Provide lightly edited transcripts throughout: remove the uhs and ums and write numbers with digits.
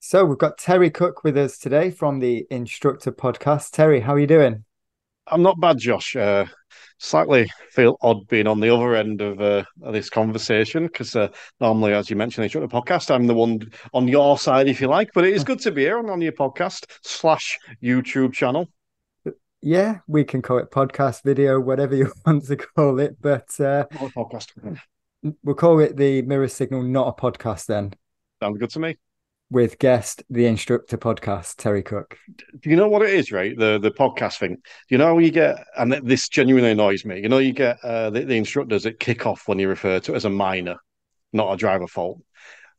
So we've got Terry Cook with us today from the Instructor podcast. Terry, how are you doing? I'm not bad, Josh. Slightly feel odd being on the other end of this conversation because normally, as you mentioned, the podcast, I'm the one on your side, if you like. But it is good to be here on your podcast slash YouTube channel. Yeah, we can call it podcast, video, whatever you want to call it, but Not a podcast. we'll call it the Mirror Signal, not a podcast then, Sounds good to me. with guest the Instructor podcast, Terry Cook. Do you know what it is, right? The podcast thing. You know how you get, and this genuinely annoys me. You know, you get the instructors that kick off when you refer to it as a minor, not a driver fault.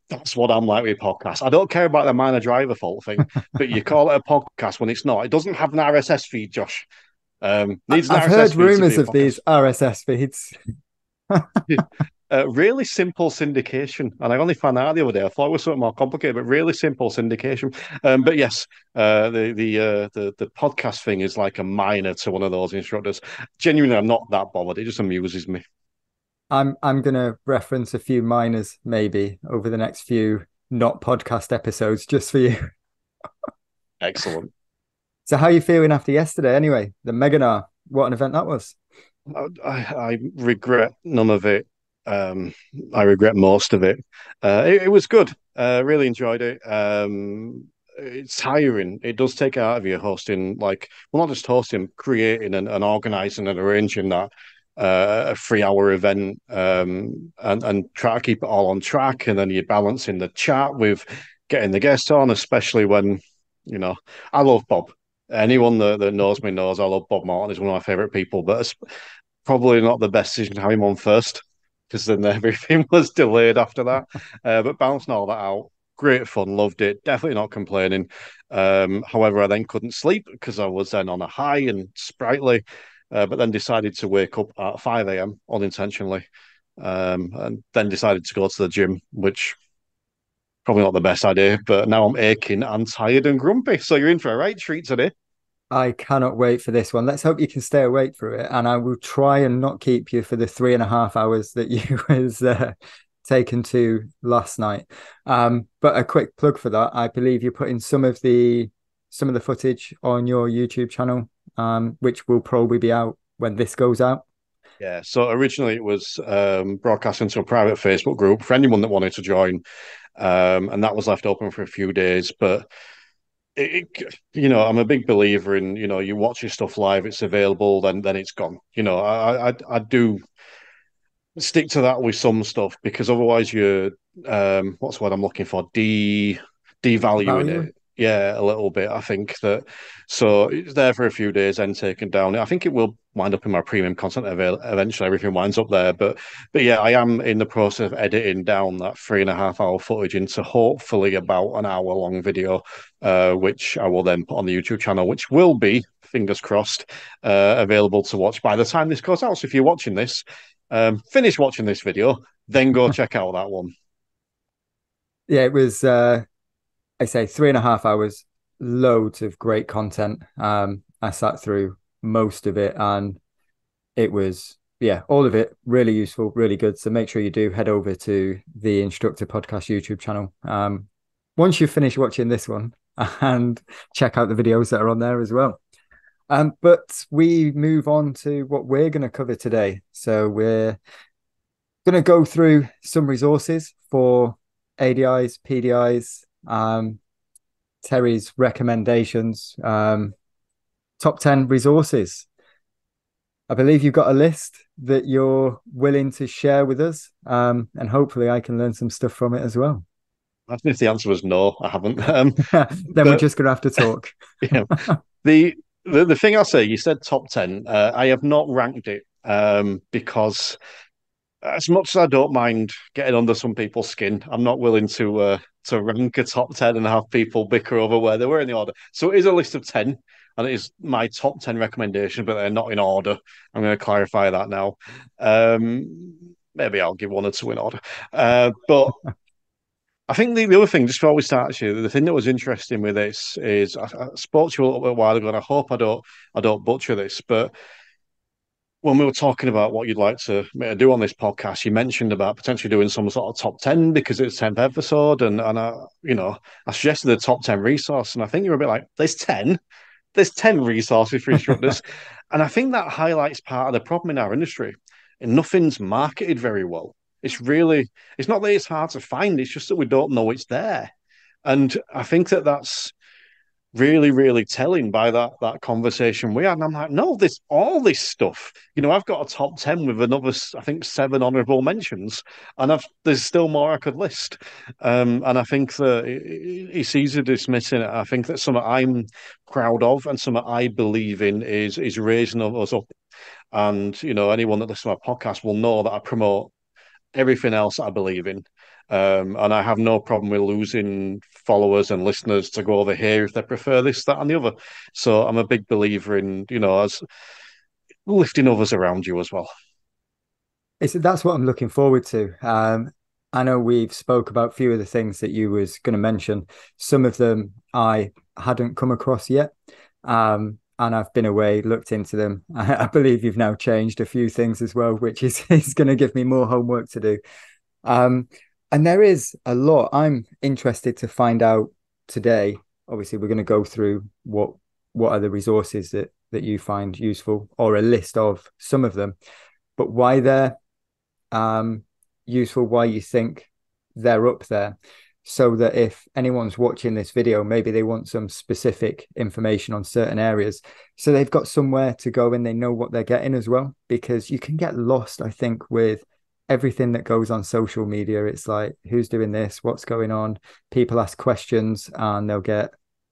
That's what I'm like with podcasts. I don't care about the minor driver fault thing, but you call it a podcast when it's not. It doesn't have an RSS feed, Josh. Needs an I've RSS heard feed to be rumors a of podcast. these RSS feeds. Really simple syndication, and I only found out the other day. I thought it was something more complicated, but really simple syndication. But yes, the podcast thing is like a minor to one of those instructors. Genuinely, I'm not that bothered. It just amuses me. I'm gonna reference a few minors maybe over the next few not podcast episodes just for you. Excellent. So how are you feeling after yesterday anyway? The Meganar, what an event that was. I regret none of it. Um, I regret most of it. It was good. Really enjoyed it. It's tiring. It does take it out of you hosting, like, well, not just hosting, creating and organizing and arranging that a 3 hour event, and try to keep it all on track. And then you're balancing the chat with getting the guests on, especially when, you know, I love Bob. Anyone that knows me knows I love Bob Martin. He's one of my favorite people, but probably not the best decision to have him on first because then everything was delayed after that. But bouncing all that out, great fun, loved it. Definitely not complaining. However, I then couldn't sleep because I was then on a high and sprightly, but then decided to wake up at 5 a.m. unintentionally, and then decided to go to the gym, which probably not the best idea. But now I'm aching and tired and grumpy. So you're in for a right treat today. I cannot wait for this one. Let's hope you can stay awake through it. And I will try and not keep you for the 3.5 hours that you was taken to last night. But a quick plug for that. I believe you're putting some of the footage on your YouTube channel, which will probably be out when this goes out. Yeah, so originally it was broadcast into a private Facebook group for anyone that wanted to join, and that was left open for a few days. But I'm a big believer in, you watch your stuff live, it's available, then it's gone. I do stick to that with some stuff because otherwise you're what's the word I'm looking for? Devaluing Value. it. Yeah, a little bit. I think that so it's there for a few days and taken down. I think it will wind up in my premium content eventually. Everything winds up there, but yeah, I am in the process of editing down that 3.5 hour footage into hopefully about an hour long video, which I will then put on the YouTube channel, which will be, fingers crossed, available to watch by the time this goes out. So if you're watching this, finish watching this video, then go check out that one. Yeah, it was I say 3.5 hours, loads of great content. I sat through most of it and it was, yeah, all of it really useful, really good. So make sure you do head over to the Instructor Podcast YouTube channel. Once you've finished watching this one and check out the videos that are on there as well. But we move on to what we're going to cover today. So we're going to go through some resources for ADIs, PDIs, Terry's recommendations, top 10 resources. I believe you've got a list that you're willing to share with us, and hopefully I can learn some stuff from it as well. Imagine if the answer was no, I haven't. Then we're But just going to have to talk. yeah, the, the thing I'll say, you said top 10. I have not ranked it because as much as I don't mind getting under some people's skin, I'm not willing to rank a top 10 and have people bicker over where they were in the order. So it is a list of 10, and it is my top 10 recommendations, but they're not in order. I'm going to clarify that now. Maybe I'll give one or two in order. But I think the other thing, just before we start, actually, the thing that was interesting with this is I spoke to you a little bit while ago, and I hope I don't butcher this, but when we were talking about what you'd like to do on this podcast, you mentioned about potentially doing some sort of top 10 because it's 10th episode. And I suggested the top 10 resource. And I think you're a bit like, there's 10 resources for instructors. And I think that highlights part of the problem in our industry. And nothing's marketed very well. It's not that it's hard to find, it's just that we don't know it's there. And I think that's really, really telling by that conversation we had. And I'm like, no, this all this stuff. I've got a top 10 with another, I think, seven honourable mentions, and there's still more I could list. And I think that it's easy dismissing it. I think that something I'm proud of and something I believe in is raising us up. And anyone that listens to my podcast will know that I promote everything else I believe in. And I have no problem with losing followers and listeners to go over here if they prefer this, that, and the other. So I'm a big believer in, as lifting others around you as well. That's what I'm looking forward to. I know we've spoke about a few of the things that you was going to mention. Some of them I hadn't come across yet. And I've been away, looked into them. I believe you've now changed a few things as well, which is going to give me more homework to do. Um, and there is a lot I'm interested to find out today. Obviously, we're going to go through what are the resources that you find useful, or a list of some of them, but why they're um, useful, why you think they're up there, so that if anyone's watching this video, maybe they want some specific information on certain areas, so they've got somewhere to go and they know what they're getting as well. Because you can get lost, I think, with everything that goes on social media. It's like, who's doing this? What's going on? People ask questions and they'll get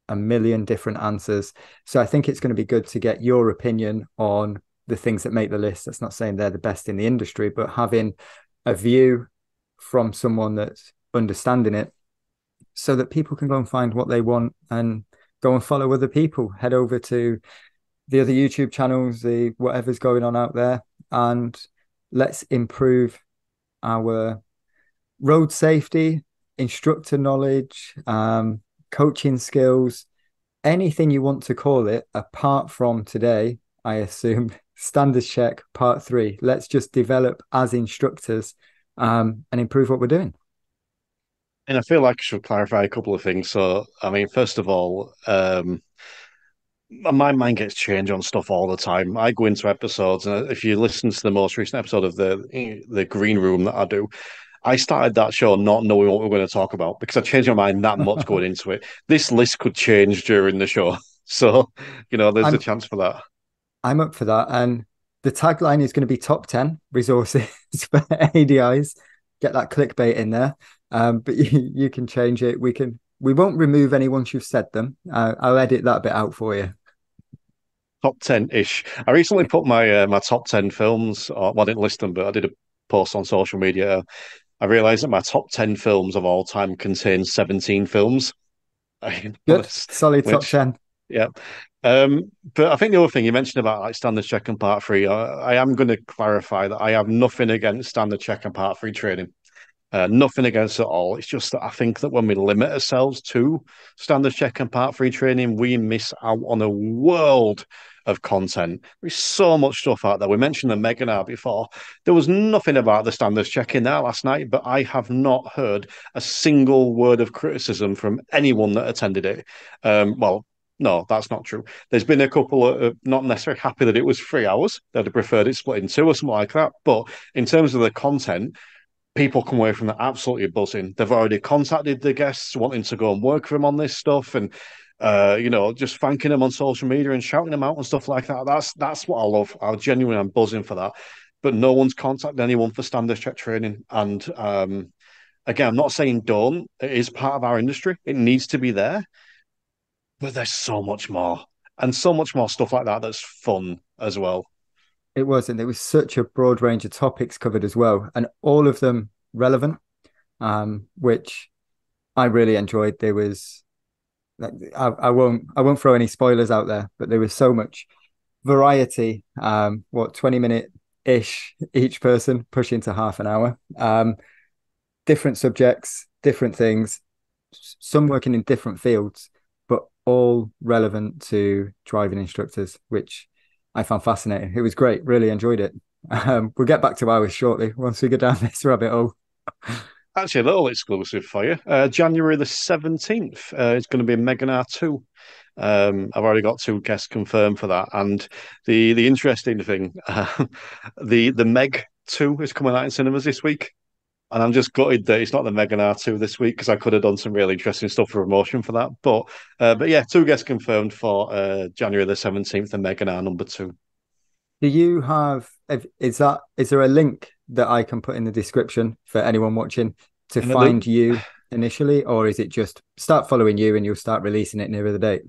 a million different answers. So I think it's going to be good to get your opinion on the things that make the list. That's not saying they're the best in the industry, but having a view from someone that's understanding it, so that people can go and find what they want and go and follow other people. Head over to the other YouTube channels, the whatever's going on out there, and let's improve our road safety, instructor knowledge, coaching skills, anything you want to call it, apart from today, I assume, standards check part 3. Let's just develop as instructors, and improve what we're doing. And I feel like I should clarify a couple of things. So, I mean, first of all, my mind gets changed on stuff all the time. I go into episodes, and if you listen to the most recent episode of the Green Room that I do, I started that show not knowing what we are going to talk about because I changed my mind that much going into it. This list could change during the show, so there's a I'm chance for that. I'm up for that. And the tagline is going to be top 10 resources for ADIs. Get that clickbait in there. But you can change it. We won't remove any once you've said them. I'll edit that bit out for you. Top 10-ish. I recently put my top 10 films, well, I didn't list them, but I did a post on social media. I realized that my top 10 films of all time contains 17 films. Good. Solid top Which, 10. yeah. But I think the other thing you mentioned about like standard check and part three, I am going to clarify that I have nothing against standard check and part three training. Nothing against it all. It's just that I think that when we limit ourselves to standard check and part three training, we miss out on a world of content. There's so much stuff out there. We mentioned the Meganar before. There was nothing about the standards check in there last night, but I have not heard a single word of criticism from anyone that attended it. Well, no, that's not true. There's been a couple of not necessarily happy that it was 3 hours. They'd have preferred it split in two or something like that. But in terms of the content, people come away from that absolutely buzzing. They've already contacted the guests wanting to go and work for them on this stuff, and just thanking them on social media and shouting them out and stuff like that. That's what I love. I genuinely am buzzing for that. But no one's contacted anyone for standards check training. And again, I'm not saying don't. It is part of our industry. It needs to be there. But there's so much more. And so much more stuff like that that's fun as well. It was, and there was such a broad range of topics covered as well, and all of them relevant, which I really enjoyed. There was, I won't throw any spoilers out there, but there was so much variety. 20-minute ish each person, pushing to half an hour. Different subjects, different things, some working in different fields, but all relevant to driving instructors, which I found fascinating. It was great. Really enjoyed it. We'll get back to ours shortly once we go down this rabbit hole. Actually, a little exclusive for you. January the 17th, it's going to be Megan R2. I've already got two guests confirmed for that. And the interesting thing, the Meg 2 is coming out in cinemas this week. And I'm just gutted that it's not the Megan R2 this week because I could have done some really interesting stuff for promotion for that. But yeah, two guests confirmed for January the 17th, the Megan R number two. Do you have, is there a link that I can put in the description for anyone watching to find The, you initially, or is it just start following you and you'll start releasing it nearer the date?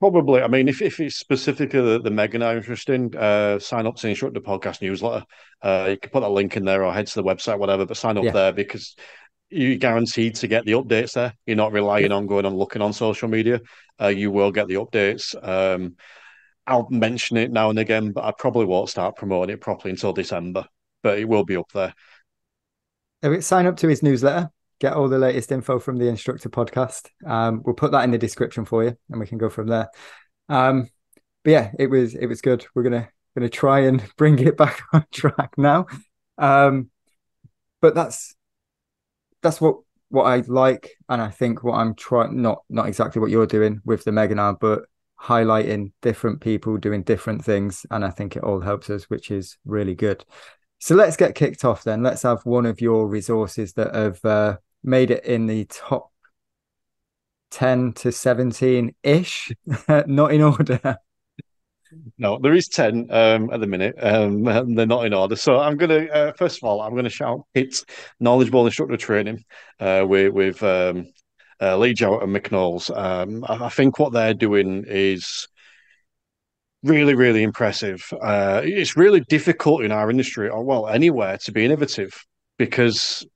Probably. I mean, if it's specifically the Megan are interesting, sign up to the Instructor Podcast newsletter. You can put that link in there or head to the website, whatever, but sign up Yeah. there because you're guaranteed to get the updates there. You're not Yeah. relying on going and looking on social media. You will get the updates. I'll mention it now and again, but I probably won't start promoting it properly until December. But it will be up there. Sign up to his newsletter, get all the latest info from the Instructor Podcast. We'll put that in the description for you and we can go from there. Um, but yeah, it was good. We're gonna try and bring it back on track now. Um, but that's what I like, and I think what I'm trying not exactly what you're doing with the Meganar, but highlighting different people doing different things, and I think it all helps us, which is really good. So let's get kicked off then. Let's have one of your resources that have made it in the top 10 to 17 ish, not in order. No, there is 10 at the minute. They're not in order. So I'm going to, first of all, I'm going to shout Pitt's knowledgeable instructor training with Lee Jowett and Mick Knowles. I think what they're doing is really, really impressive. It's really difficult in our industry, or well, anywhere, to be innovative because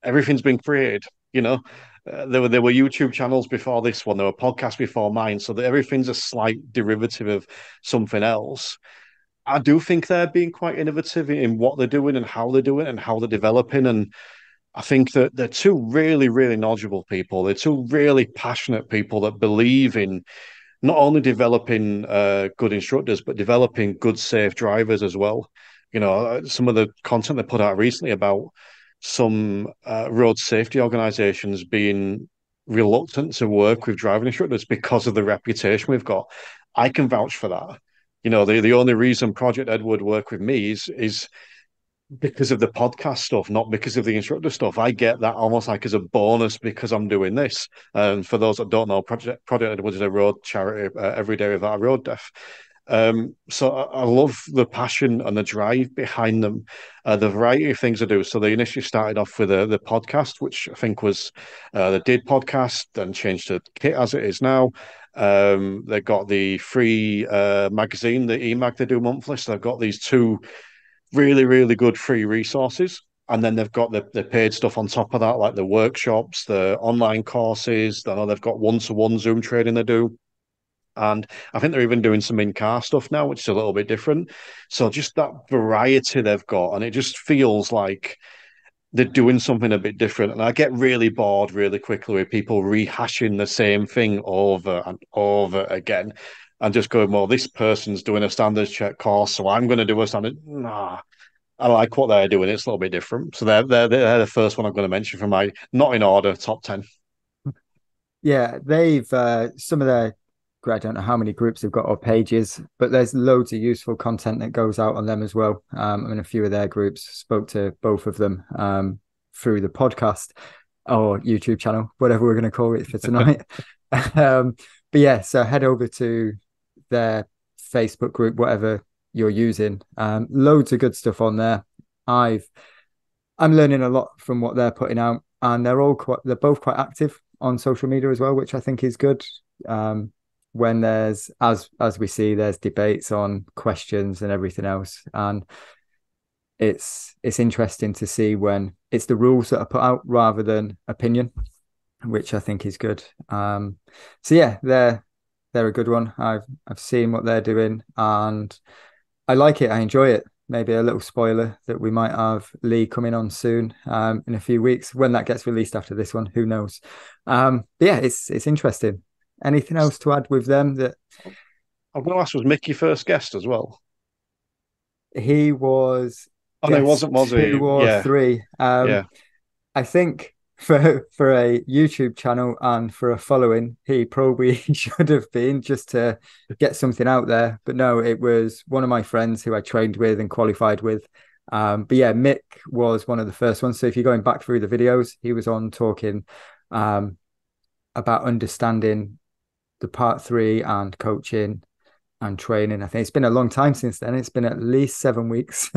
everything's been created. You know, there were YouTube channels before this one, there were podcasts before mine, so that everything's a slight derivative of something else. I do think they're being quite innovative in what they're doing and how they're doing and how they're developing. And I think that they're two really, really knowledgeable people. They're two really passionate people that believe in not only developing good instructors, but developing good, safe drivers as well. You know, some of the content they put out recently about some road safety organizations being reluctant to work with driving instructors because of the reputation we've got. I can vouch for that. You know, the only reason Project Edward work with me is because of the podcast stuff, not because of the instructor stuff. I get that almost like as a bonus because I'm doing this. And for those that don't know, Project Edward is a road charity every day without a road death. So I love the passion and the drive behind them, the variety of things they do. So they initially started off with the podcast, which I think was the Did podcast, then changed to Kit as it is now. They got the free magazine, the eMag they do monthly. So they've got these two really, really good free resources. And then they've got the paid stuff on top of that, like the workshops, the online courses. I know they've got one-to-one Zoom training they do. And I think they're even doing some in-car stuff now, which is a little bit different. So just that variety they've got, and it just feels like they're doing something a bit different. And I get really bored really quickly with people rehashing the same thing over and over again and just going, well, this person's doing a standards check course, so I'm going to do a standard. Nah, I like what they're doing. It's a little bit different. So they're the first one I'm going to mention from my not in order top 10. Yeah, they've some of their I don't know how many groups they've got or pages, but there's loads of useful content that goes out on them as well. I mean, a few of their groups spoke to both of them through the podcast or YouTube channel, whatever we're going to call it for tonight. But yeah, so head over to their Facebook group, whatever you're using. Loads of good stuff on there. I've I'm learning a lot from what they're putting out, and they're both quite active on social media as well, which I think is good. When there's as we see, there's debates on questions and everything else, and it's interesting to see when it's the rules that are put out rather than opinion, which I think is good. So yeah, they're a good one. I've seen what they're doing, and I like it. I enjoy it. Maybe a little spoiler that we might have Lee coming on soon in a few weeks. When that gets released after this one, who knows? But yeah, it's interesting. Anything else to add with them that? I'm going to ask, was Mick your first guest as well? He was Oh no, he guest wasn't, was he? two or Yeah, three. yeah. I think for a YouTube channel and for a following, he probably should have been just to get something out there. But no, it was one of my friends who I trained with and qualified with. But yeah, Mick was one of the first ones. So if you're going back through the videos, he was on talking um, about understanding the part three and coaching and training. I think it's been a long time since then. It's been at least 7 weeks.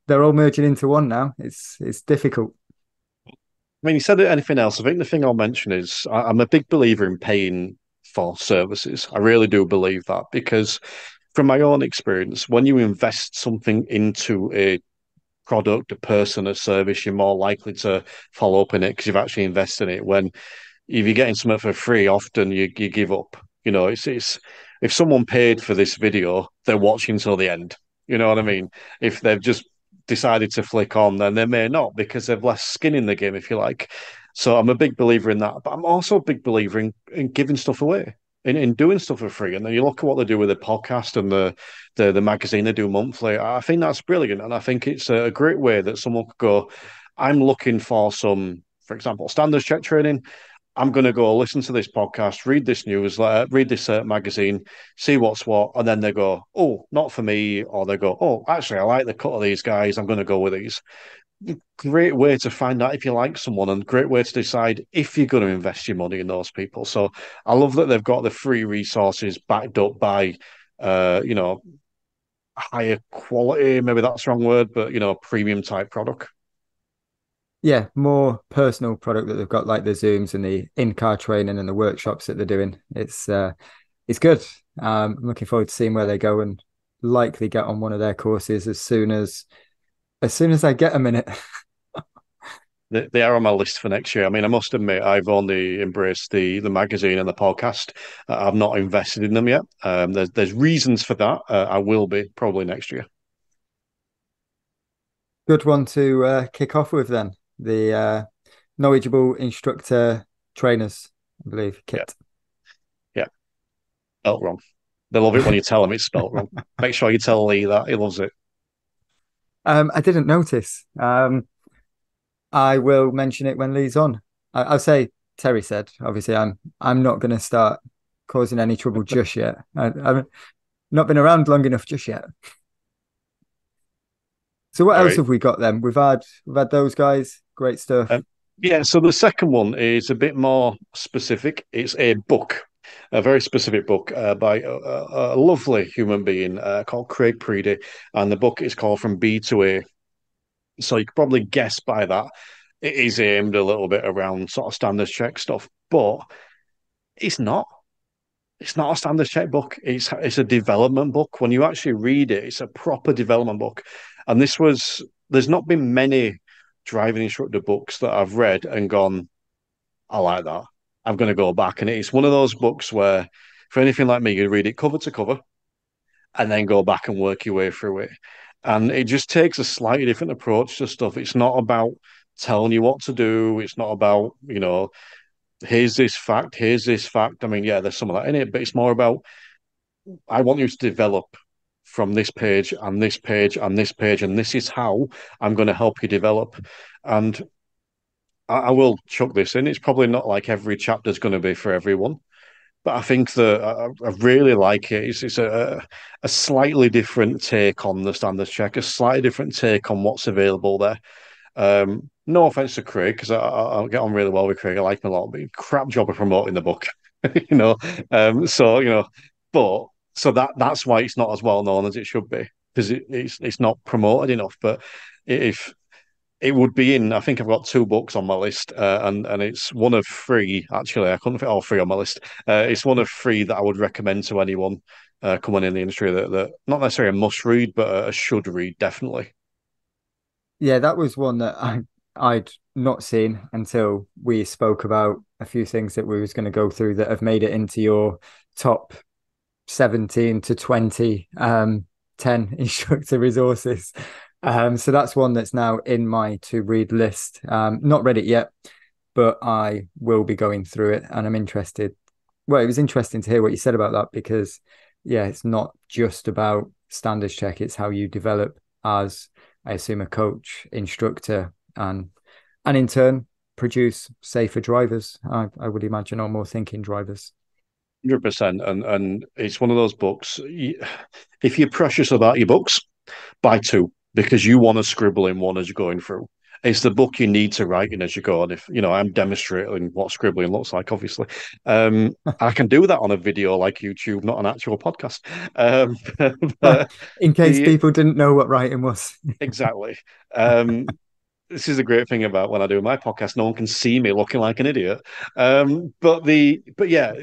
They're all merging into one now. It's difficult. I mean, you said anything else. I think the thing I'll mention is I'm a big believer in paying for services. I really do believe that because from my own experience, when you invest something into a product, a person, a service, you're more likely to follow up in it because you've actually invested in it. When if you're getting something for free, often you give up. You know, it's if someone paid for this video, they're watching till the end. You know what I mean? If they've just decided to flick on, then they may not because they've less skin in the game, if you like. So I'm a big believer in that, but I'm also a big believer in giving stuff away. In doing stuff for free, and then you look at what they do with the podcast and the magazine they do monthly. I think that's brilliant, and I think it's a great way that someone could go. I'm looking for some, for example, standards check training. I'm going to go listen to this podcast, read this newsletter, read this magazine, see what's what, and then they go, "Oh, not for me," or they go, "Oh, actually, I like the cut of these guys. I'm going to go with these." Great way to find out if you like someone, and great way to decide if you're going to invest your money in those people. So I love that they've got the free resources backed up by, you know, higher quality. Maybe that's the wrong word, but premium type product. Yeah, more personal product that they've got, like the Zooms and the in-car training and the workshops that they're doing. It's good. I'm looking forward to seeing where they go and likely get on one of their courses as soon as I get a minute. They are on my list for next year. I mean, I must admit, I've only embraced the magazine and the podcast. I've not invested in them yet. There's reasons for that. I will be probably next year. Good one to kick off with then. The knowledgeable instructor trainers, I believe, Yeah, kit. yeah, spelt wrong. They love it when you tell them it's spelt wrong. Make sure you tell Lee that he loves it. I didn't notice. I will mention it when Lee's on. I'll say Terry said. Obviously, I'm not going to start causing any trouble just yet. I've not been around long enough just yet. So what All else right. have we got then? We've had those guys. Great stuff. Um, yeah, so the second one is a bit more specific. It's a book, a very specific book by a lovely human being called Craig Preedy, and the book is called From B to A. So you could probably guess by that it is aimed a little bit around sort of standards check stuff, but it's not. It's not a standards check book. It's a development book. When you actually read it, it's a proper development book. And there's not been many driving instructor books that I've read and gone, I like that. I'm going to go back. And it's one of those books where, for anything like me, you read it cover to cover and then go back and work your way through it. And it just takes a slightly different approach to stuff. It's not about telling you what to do. It's not about, here's this fact, here's this fact. I mean, yeah, there's some of that in it, but it's more about, I want you to develop from this page and this page and this page, and this is how I'm going to help you develop. And I will chuck this in. It's probably not like every chapter is going to be for everyone, but I think that I really like it. It's a slightly different take on the standards check, a slightly different take on what's available there. No offense to Craig, because I get on really well with Craig. I like him a lot, but crap job of promoting the book, you know. So but so that's why it's not as well known as it should be because it's not promoted enough. But if it would be in, I think I've got two books on my list, and it's one of three. Actually, I couldn't fit all three on my list. It's one of three that I would recommend to anyone coming in the industry that not necessarily a must read, but a should read definitely. Yeah, that was one that I'd not seen until we spoke about a few things that we was going to go through that have made it into your top 17 to 20 10 instructor resources. So that's one that's now in my to read list. Not read it yet, but I will be going through it and I'm interested. Well, it was interesting to hear what you said about that because yeah, it's not just about standards check, it's how you develop as, I assume, a coach, instructor, and in turn produce safer drivers, I would imagine, or more thinking drivers. 100%. And it's one of those books. If you're precious about your books, buy two because you want to scribble in one as you're going through. It's the book you need to write in as you go. And if, I'm demonstrating what scribbling looks like, obviously. I can do that on a video like YouTube, not an actual podcast. Um, but In case the people didn't know what writing was. exactly. This is the great thing about when I do my podcast, no one can see me looking like an idiot. But yeah,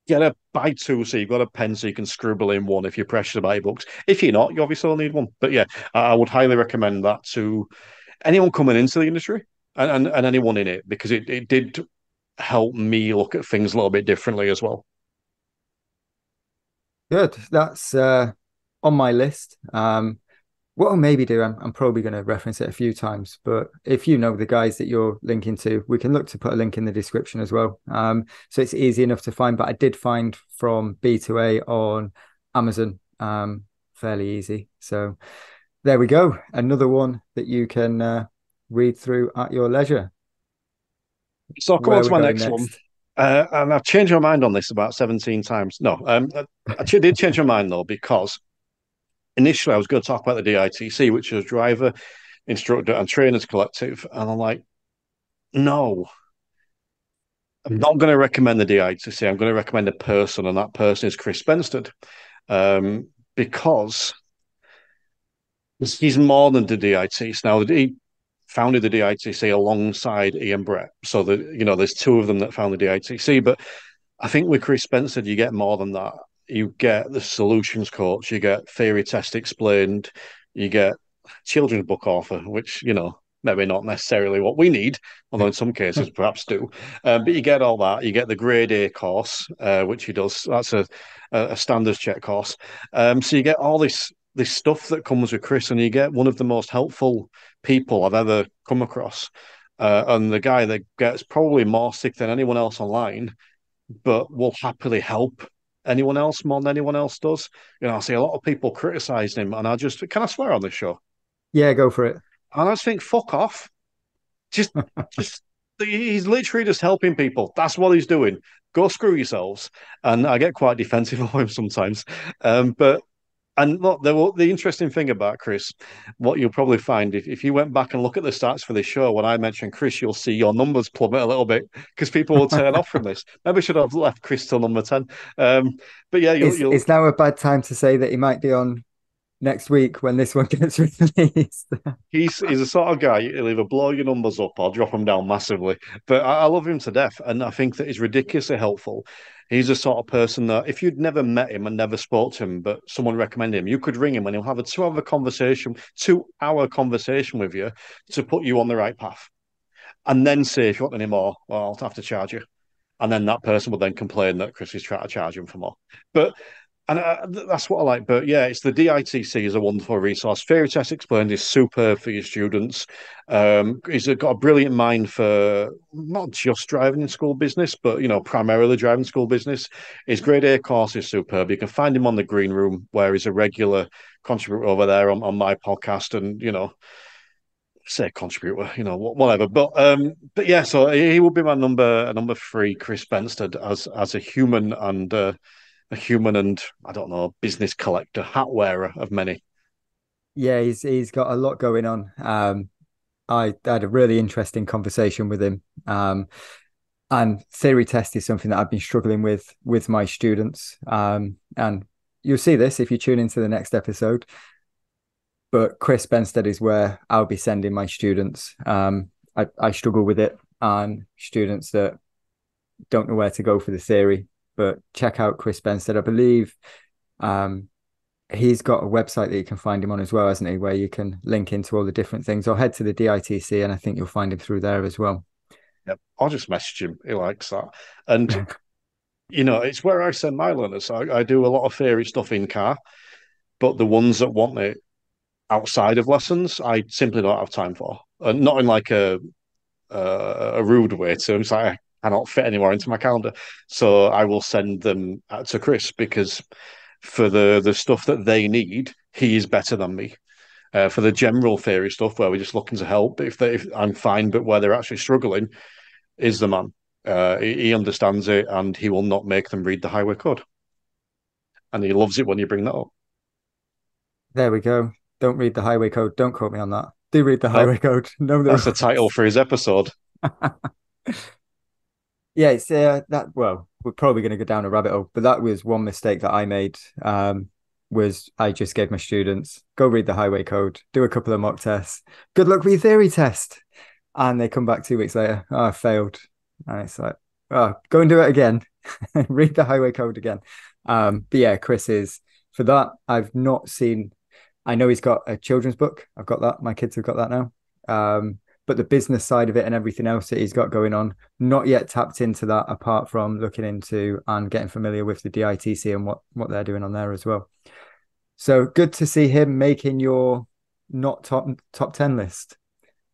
get a buy two so you've got a pen so you can scribble in one if you're precious about your books. If you're not, you obviously will need one. But yeah, I would highly recommend that to anyone coming into the industry and anyone in it because it did help me look at things a little bit differently as well. Good. That's on my list. What I'll maybe do, I'm probably going to reference it a few times, but if you know the guys that you're linking to, we can look to put a link in the description as well. So it's easy enough to find, but I did find from B2A on Amazon, fairly easy. So there we go. Another one that you can read through at your leisure. So I'll come on Where are to we my going next one. next? And I've changed my mind on this about 17 times. No, I did change my mind though, because initially I was going to talk about the DITC, which is Driver, Instructor, and Trainers Collective. And I'm like, no, I'm not going to recommend the DITC. I'm going to recommend a person, and that person is Chris Benstead, because he's more than the DITC. Now, he founded the DITC alongside Ian Brett. So, there's two of them that found the DITC. But I think with Chris Benstead, you get more than that. You get the solutions coach, you get theory test explained, you get children's book author, which, maybe not necessarily what we need, although in some cases perhaps do. But you get all that. You get the grade A course, which he does. That's a standards check course. So you get all this stuff that comes with Chris, and you get one of the most helpful people I've ever come across. And the guy that gets probably more sick than anyone else online, but will happily help anyone else more than anyone else does. I see a lot of people criticizing him, and can I swear on this show? Yeah, go for it. And I just think, fuck off. Just, just, he's literally just helping people. That's what he's doing. Go screw yourselves. And I get quite defensive of him sometimes. But and look, the interesting thing about Chris, what you'll probably find if you went back and look at the stats for this show, when I mentioned Chris, you'll see your numbers plummet a little bit because people will turn off from this. Maybe I should have left Chris till number 10. But yeah, you'll Is now a bad time to say that he might be on next week when this one gets released? he's a sort of guy, he'll either blow your numbers up or drop them down massively. But I love him to death, and I think that he's ridiculously helpful. He's the sort of person that if you'd never met him and never spoke to him, but someone recommended him, you could ring him and he'll have a 2-hour conversation with you to put you on the right path. And then say, if you want any more, well, I'll have to charge you. And then that person will then complain that Chris is trying to charge him for more. But that's what I like. But yeah, it's the DITC is a wonderful resource. Theory Test Explained is superb for your students. He's got a brilliant mind for not just driving in school business, but primarily driving school business. His grade A course is superb. You can find him on the Green Room, where he's a regular contributor over there on my podcast, and say contributor, whatever. But yeah, so he would be my number three, Chris Benstead, as a human and I don't know, business collector, hat wearer of many. Yeah, he's got a lot going on. I had a really interesting conversation with him. And theory test is something that I've been struggling with my students. And you'll see this if you tune into the next episode. But Chris Benstead is where I'll be sending my students. I struggle with it, and students that don't know where to go for the theory. But check out Chris Benstead. I believe he's got a website that you can find him on as well, hasn't he? Where you can link into all the different things, or head to the DITC, and I think you'll find him through there as well. Yep. I'll just message him. He likes that. And, it's where I send my learners. I do a lot of theory stuff in car, but the ones that want it outside of lessons, I simply don't have time for. And not in like a rude way to him. It's like, cannot fit anymore into my calendar. So I will send them to Chris because for the stuff that they need, he is better than me. For the general theory stuff where we're just looking to help, if I'm fine, but where they're actually struggling, is the man. He understands it and he will not make them read the highway code. And he loves it when you bring that up. There we go. Don't read the highway code. Don't quote me on that. Do read the Nope, highway code. Know the that's the title rules. for his episode. Yeah, it's that. Well, we're probably going to go down a rabbit hole, but that was one mistake that I made. Was I just gave my students go read the highway code, do a couple of mock tests. Good luck with your theory test, and they come back 2 weeks later. Oh, I failed, and it's like, oh, go and do it again. Read the highway code again. But yeah, Chris is for that. I've not seen. I know he's got a children's book. I've got that. My kids have got that now. But the business side of it and everything else that he's got going on, not yet tapped into that apart from looking into and getting familiar with the DITC and what they're doing on there as well. So good to see him making your not top 10 list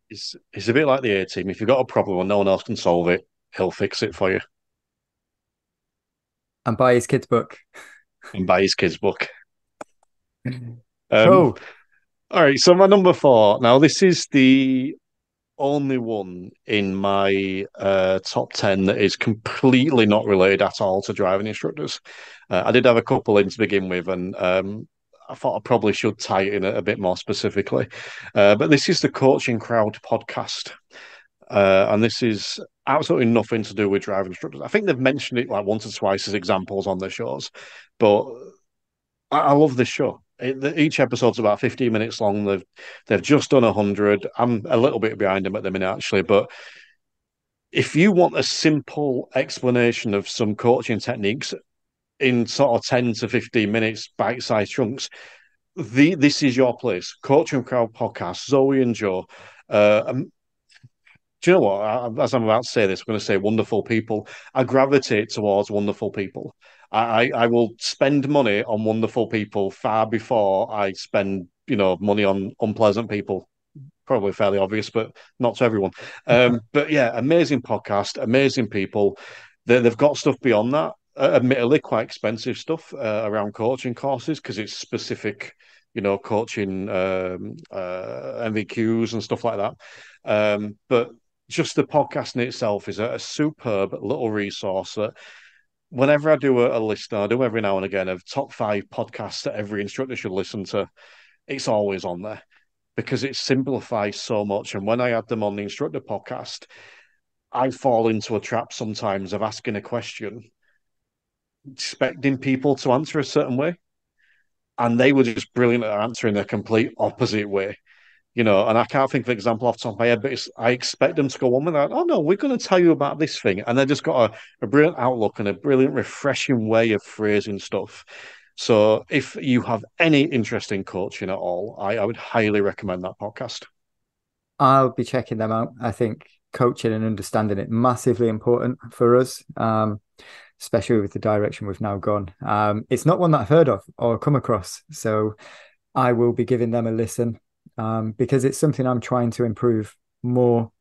He's a bit like the A team. If you've got a problem and no one else can solve it, he'll fix it for you and buy his kids' book. and buy his kids' book. Um, Cool. all right, so my number four. Now, this is the only one in my top 10 that is completely not related at all to driving instructors. I did have a couple in to begin with, and I thought I probably should tie it in a bit more specifically. But this is the Coaching Crowd podcast. And this is absolutely nothing to do with driving instructors. I think they've mentioned it like once or twice as examples on their shows, but I love this show. Each episode's about 15 minutes long. They've just done 100. I'm a little bit behind them at the minute, actually. But if you want a simple explanation of some coaching techniques in sort of 10 to 15 minutes, bite-sized chunks, this is your place. Coaching Crowd podcast, Zoe and Joe. Do you know what? As I'm about to say this, I'm going to say wonderful people. I gravitate towards wonderful people. I will spend money on wonderful people far before I spend, money on unpleasant people. Probably fairly obvious, but not to everyone. But yeah, amazing podcast, amazing people. They've got stuff beyond that. Admittedly, quite expensive stuff around coaching courses because it's specific, coaching MVQs and stuff like that. But just the podcast in itself is a superb little resource that whenever I do a list, and I do every now and again, of top 5 podcasts that every instructor should listen to, it's always on there because it simplifies so much. And when I add them on the instructor podcast, I fall into a trap sometimes of asking a question, expecting people to answer a certain way. And they were just brilliant at answering a complete opposite way. And I can't think of an example off the top of my head, but I expect them to go on with that. Oh no, we're going to tell you about this thing, and they just got a brilliant outlook and a brilliant, refreshing way of phrasing stuff. So, if you have any interest in coaching at all, I would highly recommend that podcast. I'll be checking them out. I think coaching and understanding it massively important for us, especially with the direction we've now gone. It's not one that I've heard of or come across, so I will be giving them a listen because it's something I'm trying to improve more.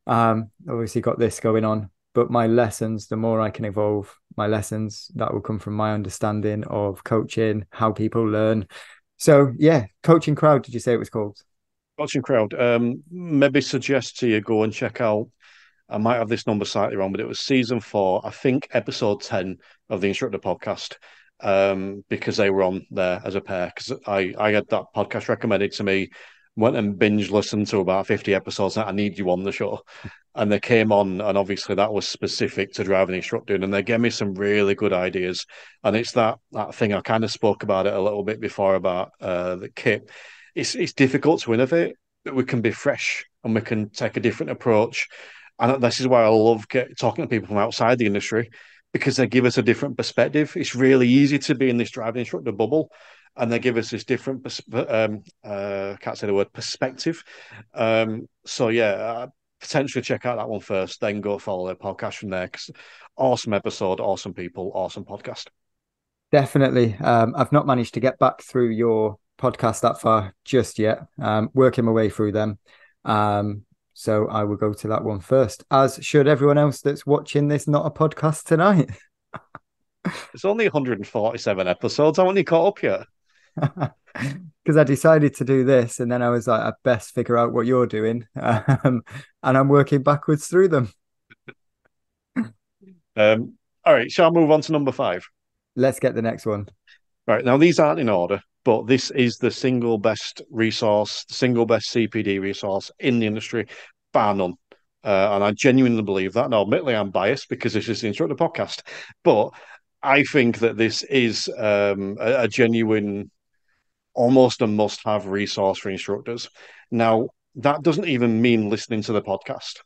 Obviously, got this going on, but my lessons, the more I can evolve my lessons, that will come from my understanding of coaching, how people learn. So, yeah, Coaching Crowd, did you say it was called? Coaching crowd, maybe suggest to you go and check out. I might have this number slightly wrong, but it was season 4, I think episode 10 of the Instructor podcast, because they were on there as a pair. Because I had that podcast recommended to me, went and binge listened to about 50 episodes. I need you on the show. And they came on, and obviously that was specific to driving instructing, and they gave me some really good ideas. And it's that thing I kind of spoke about it a little bit before about the kit. It's difficult to innovate, but we can be fresh and we can take a different approach. And this is why I love talking to people from outside the industry because they give us a different perspective. It's really easy to be in this driving instructor bubble, and they give us this different, can't say the word perspective. So yeah, potentially check out that one first, then go follow their podcast from there. Cause awesome episode, awesome people, awesome podcast. Definitely. I've not managed to get back through your podcast that far just yet. Working my way through them. So I will go to that one first, as should everyone else that's watching this not a podcast tonight. It's only 147 episodes. I want you caught up yet. Because I decided to do this, and then I was like, I best figure out what you're doing, and I'm working backwards through them. All right, shall I move on to number five? Let's get the next one. Right, now these aren't in order, but this is the single best resource, single best CPD resource in the industry, bar none. And I genuinely believe that. Now, admittedly, I'm biased because this is the instructor podcast, but I think that this is a genuine, almost a must-have resource for instructors. Now, that doesn't even mean listening to the podcast,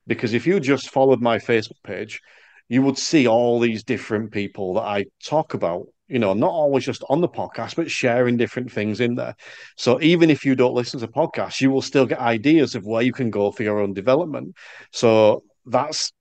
because if you just followed my Facebook page, you would see all these different people that I talk about, not always just on the podcast, but sharing different things in there. So even if you don't listen to podcasts, you will still get ideas of where you can go for your own development. So that's,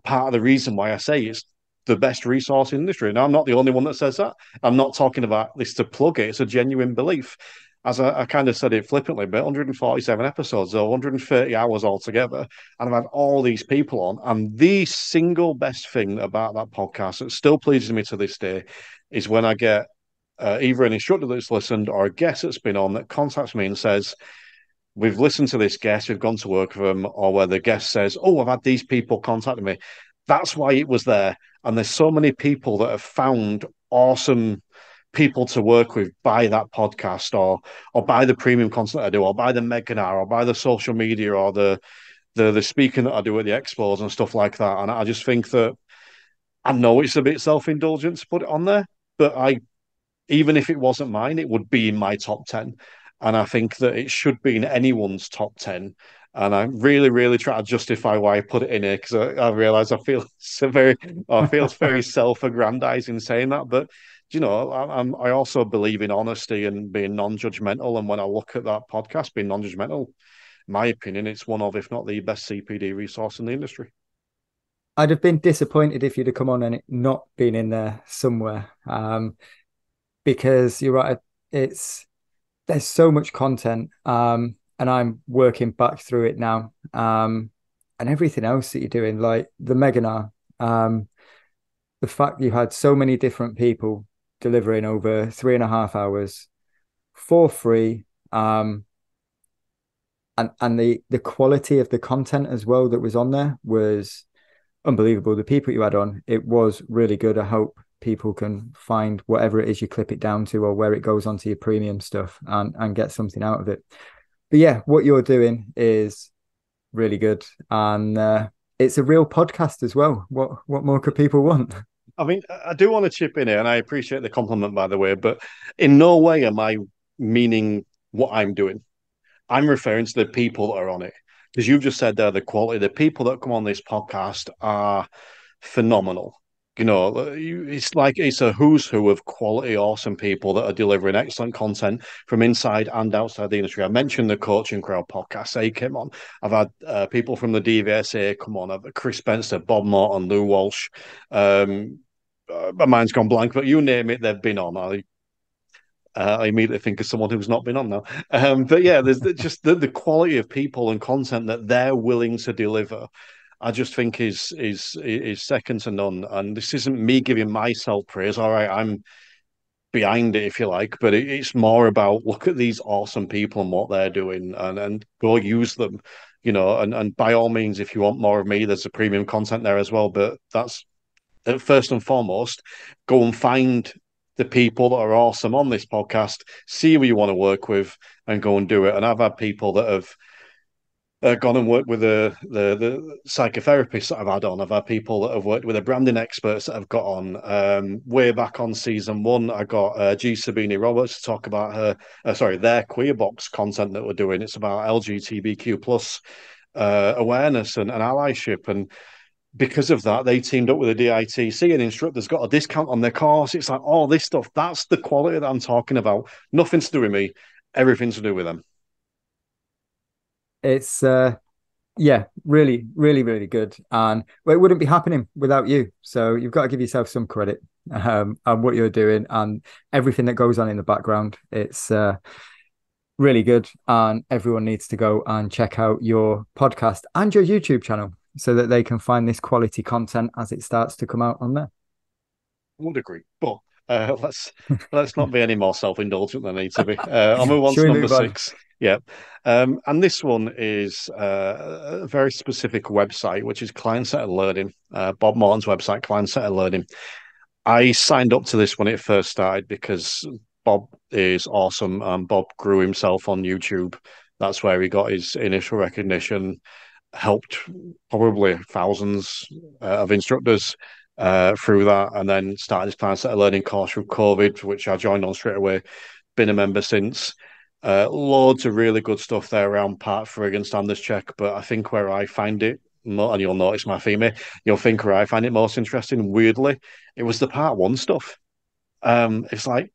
part of the reason why I say it's the best resource in the industry. Now, I'm not the only one that says that. I'm not talking about this to plug it. It's a genuine belief. As I kind of said it flippantly, but 147 episodes, or 130 hours altogether, and I've had all these people on. And the single best thing about that podcast that still pleases me to this day is when I get either an instructor that's listened or a guest that's been on that contacts me and says, we've listened to this guest, we've gone to work with them, or where the guest says, "Oh, I've had these people contacting me." That's why it was there. And there's so many people that have found awesome people to work with by that podcast, or by the premium content I do, or by the webinar, or by the social media, or the speaking that I do at the expos and stuff like that. And I just think that I know it's a bit self-indulgent to put it on there, but I even if it wasn't mine, it would be in my top 10. And I think that it should be in anyone's top 10. And I really, really try to justify why I put it in here because I realize I feel it's very self-aggrandizing saying that. But, I also believe in honesty and being non-judgmental. And when I look at that podcast, being non-judgmental, in my opinion, it's one of, if not the best CPD resource in the industry. I'd have been disappointed if you'd have come on and it not been in there somewhere. Because you're right, it's there's so much content, and I'm working back through it now, and everything else that you're doing, like the Meganar, the fact you had so many different people delivering over 3.5 hours for free, and the quality of the content as well that was on there was unbelievable. The people you had on, it was really good. I hope people can find whatever it is you clip it down to or where it goes onto your premium stuff and get something out of it. But yeah, what you're doing is really good. And it's a real podcast as well. What more could people want? I mean, I do want to chip in here, and I appreciate the compliment, by the way, but in no way am I meaning what I'm doing. I'm referring to the people that are on it. Because you've just said there, the quality, the people that come on this podcast are phenomenal. It's like it's a who's who of quality, awesome people that are delivering excellent content from inside and outside the industry. I mentioned the Coaching Crowd podcast. They came on. I've had people from the DVSA come on. I've Chris Spencer, Bob Morton, Lou Walsh. My mind's gone blank, but you name it, they've been on. I immediately think of someone who's not been on now. But yeah, there's just the quality of people and content that they're willing to deliver. I just think is second to none. And this isn't me giving myself praise. All right, I'm behind it if you like, but it's more about look at these awesome people and what they're doing, and go use them. And by all means, if you want more of me, there's a premium content there as well. But that's first and foremost, go and find the people that are awesome on this podcast, see who you want to work with, and go and do it. And I've had people that have gone and worked with the psychotherapists that I've had on. I've had people that have worked with the branding experts that I've got on. Way back on season one, I got G. Sabini Roberts to talk about their queer box content that we're doing. It's about LGBTQ plus awareness and allyship. And because of that, they teamed up with the DITC and instructors got a discount on their course. It's like all this stuff. That's the quality that I'm talking about. Nothing to do with me, everything to do with them. It's yeah, really, really, really good. And well, it wouldn't be happening without you. So you've got to give yourself some credit on what you're doing and everything that goes on in the background. really good. And everyone needs to go and check out your podcast and your YouTube channel so that they can find this quality content as it starts to come out on there. I would agree, but let's not be any more self-indulgent than I need to be. I'll move on Should to we number move on? six. Yeah, and this one is a very specific website, which is client-centered learning. Bob Morton's website, client-centered learning. I signed up to this when it first started because Bob is awesome, and Bob grew himself on YouTube. That's where he got his initial recognition, helped probably thousands of instructors through that, and then started his plan set a learning course through COVID, which I joined on straight away. Been a member since. Loads of really good stuff there around part frig and standards check, but I think where I find it, and you'll notice my theme here, you'll think where I find it most interesting, weirdly, it was the part one stuff. It's like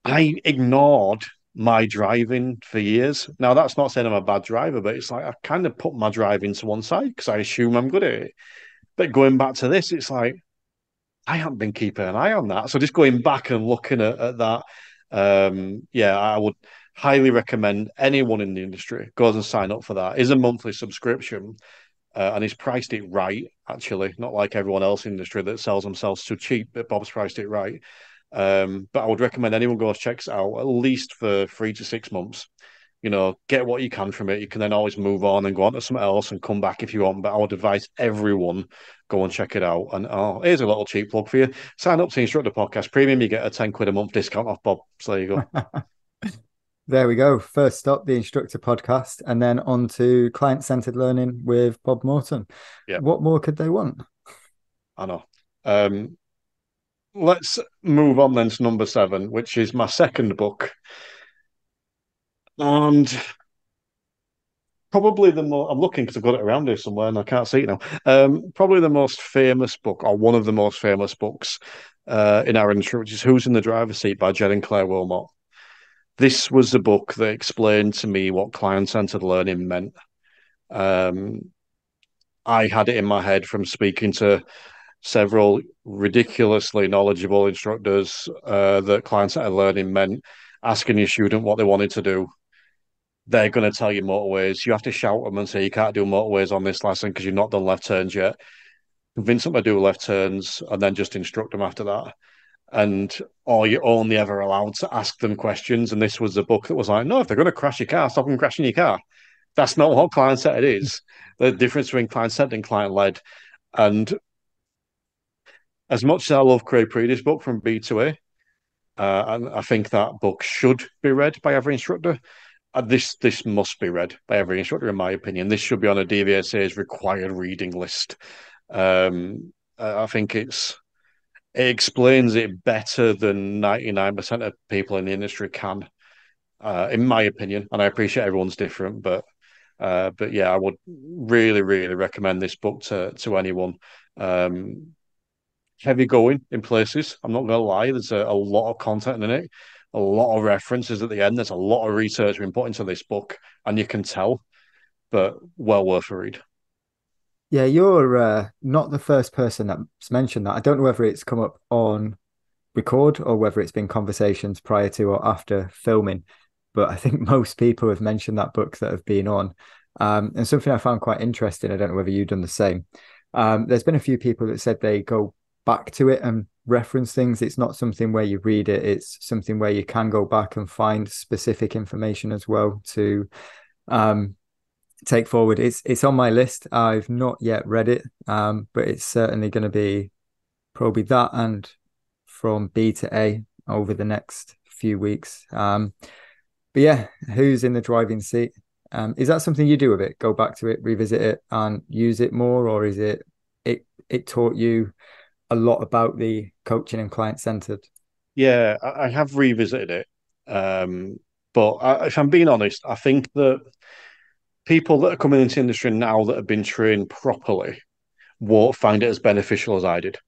I ignored my driving for years. Now, that's not saying I'm a bad driver, but it's like I kind of put my driving to one side because I assume I'm good at it. But going back to this, it's like I haven't been keeping an eye on that. So just going back and looking at that, yeah, I would highly recommend anyone in the industry goes and sign up for that. It's a monthly subscription, and he's priced it right, actually, not like everyone else in the industry that sells themselves too cheap, but Bob's priced it right. But I would recommend anyone goes checks it out at least for 3 to 6 months. Get what you can from it. You can then always move on and go on to something else and come back if you want. But I would advise everyone go and check it out. And here's a little cheap plug for you. Sign up to the Instructor Podcast Premium. You get a 10 quid a month discount off Bob. So there you go. There we go. First stop, the Instructor Podcast, and then on to client centered learning with Bob Morton. Yeah, What more could they want? I know. Um, let's move on then to number seven, which is my second book. And probably the more I'm looking because I've got it around here somewhere and I can't see it now. Probably the most famous book, or one of the most famous books in our industry, which is Who's in the Driver's Seat by Jed and Claire Wilmot. This was the book that explained to me what client-centered learning meant. Um, I had it in my head from speaking to several ridiculously knowledgeable instructors that client-centered learning meant asking your student what they wanted to do. They're going to tell you motorways. You have to shout them and say you can't do motorways on this lesson because you've not done left turns yet. Convince them to do left turns and then just instruct them after that. And or you're only ever allowed to ask them questions. And this was a book that was like, no, if they're going to crash your car, stop them crashing your car. That's not what client centered is. The difference between client centered and client led. And as much as I love Craig Predy's book from B2A, and I think that book should be read by every instructor. This must be read by every instructor, in my opinion. This should be on a DVSA's required reading list. I think it explains it better than 99% of people in the industry can, in my opinion. And I appreciate everyone's different, but yeah, I would really, really recommend this book to anyone. Heavy going in places. I'm not going to lie. There's a lot of content in it, a lot of references at the end. There's a lot of research being put into this book, and you can tell, but well worth a read. Yeah, you're not the first person that's mentioned that. I don't know whether it's come up on record or whether it's been conversations prior to or after filming, but I think most people have mentioned that book that have been on. And something I found quite interesting, I don't know whether you've done the same. There's been a few people that said they go back to it and reference things. It's not something where you read it, it's something where you can go back and find specific information as well to take forward. It's on my list. I've not yet read it, but it's certainly going to be probably that and from B to A over the next few weeks. But yeah, who's in the driving seat? Is that something you do with it? Go back to it, revisit it, and use it more, or is it taught you a lot about the coaching and client centered? Yeah, I have revisited it, but if I'm being honest, I think that people that are coming into the industry now that have been trained properly won't find it as beneficial as I did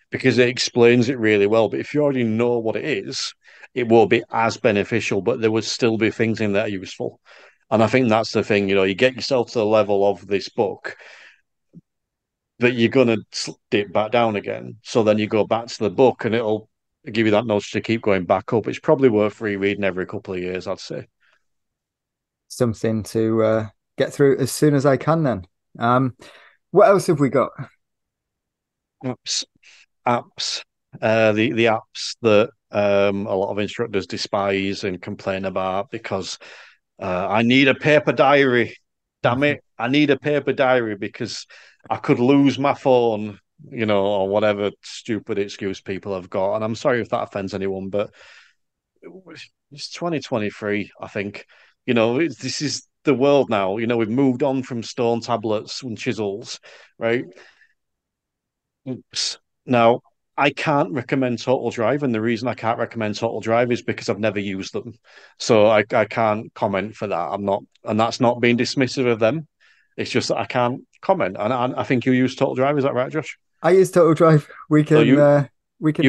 because it explains it really well. But if you already know what it is, it won't be as beneficial, but there would still be things in there useful. And I think that's the thing, you get yourself to the level of this book that you're going to dip back down again. So then you go back to the book and it'll give you that nudge to keep going back up. It's probably worth rereading every couple of years, I'd say. something to get through as soon as I can then. Um, what else have we got? Apps, apps, the apps that a lot of instructors despise and complain about because I need a paper diary. Damn it, I need a paper diary because I could lose my phone, or whatever stupid excuse people have got. And I'm sorry if that offends anyone, but it's 2023, I think. This is the world now. We've moved on from stone tablets and chisels, right? Oops. Now, I can't recommend Total Drive, and the reason I can't recommend Total Drive is because I've never used them. So I can't comment for that. I'm not, and that's not being dismissive of them. It's just that I can't comment. And I think you use Total Drive, is that right, Josh? I use Total Drive. So We can you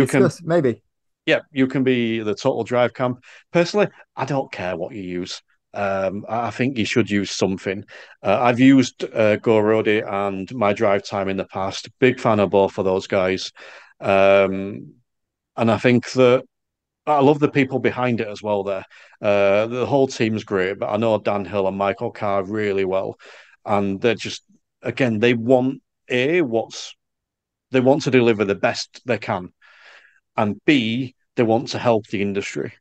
can discuss maybe. yeah, you can be the Total Drive camp. Personally, I don't care what you use. I think you should use something. I've used GoRoadie and My Drive Time in the past. Big fan of both of those guys. Um, and I think that I love the people behind it as well there. The whole team's great, but I know Dan Hill and Michael Carr really well. And they're just, again, they want to deliver the best they can. And B, they want to help the industry.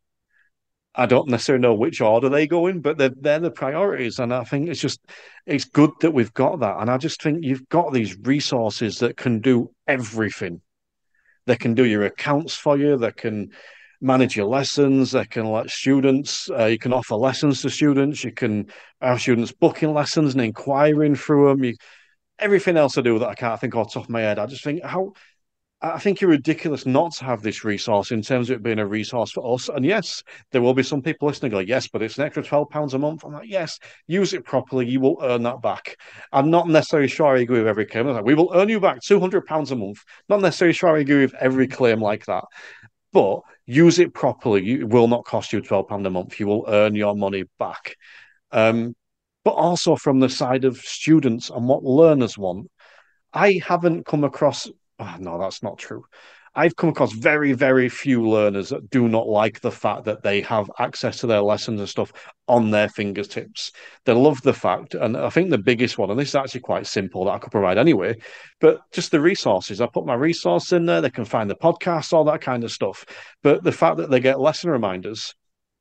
I don't necessarily know which order they go in, but they're the priorities. And I think it's good that we've got that. And I just think you've got these resources that can do everything. They can do your accounts for you. They can manage your lessons. They can let students, you can offer lessons to students. You can have students booking lessons and inquiring through them. Everything else I do that I can't think off the top of my head. I think you're ridiculous not to have this resource in terms of it being a resource for us. And yes, there will be some people listening go, yes, but it's an extra £12 a month. I'm like, yes, use it properly. You will earn that back. I'm not necessarily sure I agree with every claim. Like, we will earn you back £200 a month. Not necessarily sure I agree with every claim like that, but use it properly. It will not cost you £12 a month. You will earn your money back. Um, but also from the side of students and what learners want. I haven't come across, oh, no, that's not true. I've come across very, very few learners that do not like the fact that they have access to their lessons and stuff on their fingertips. They love the fact, and I think the biggest one, and this is actually quite simple that I could provide anyway, but just the resources. I put my resource in there, they can find the podcast, all that kind of stuff. But the fact that they get lesson reminders,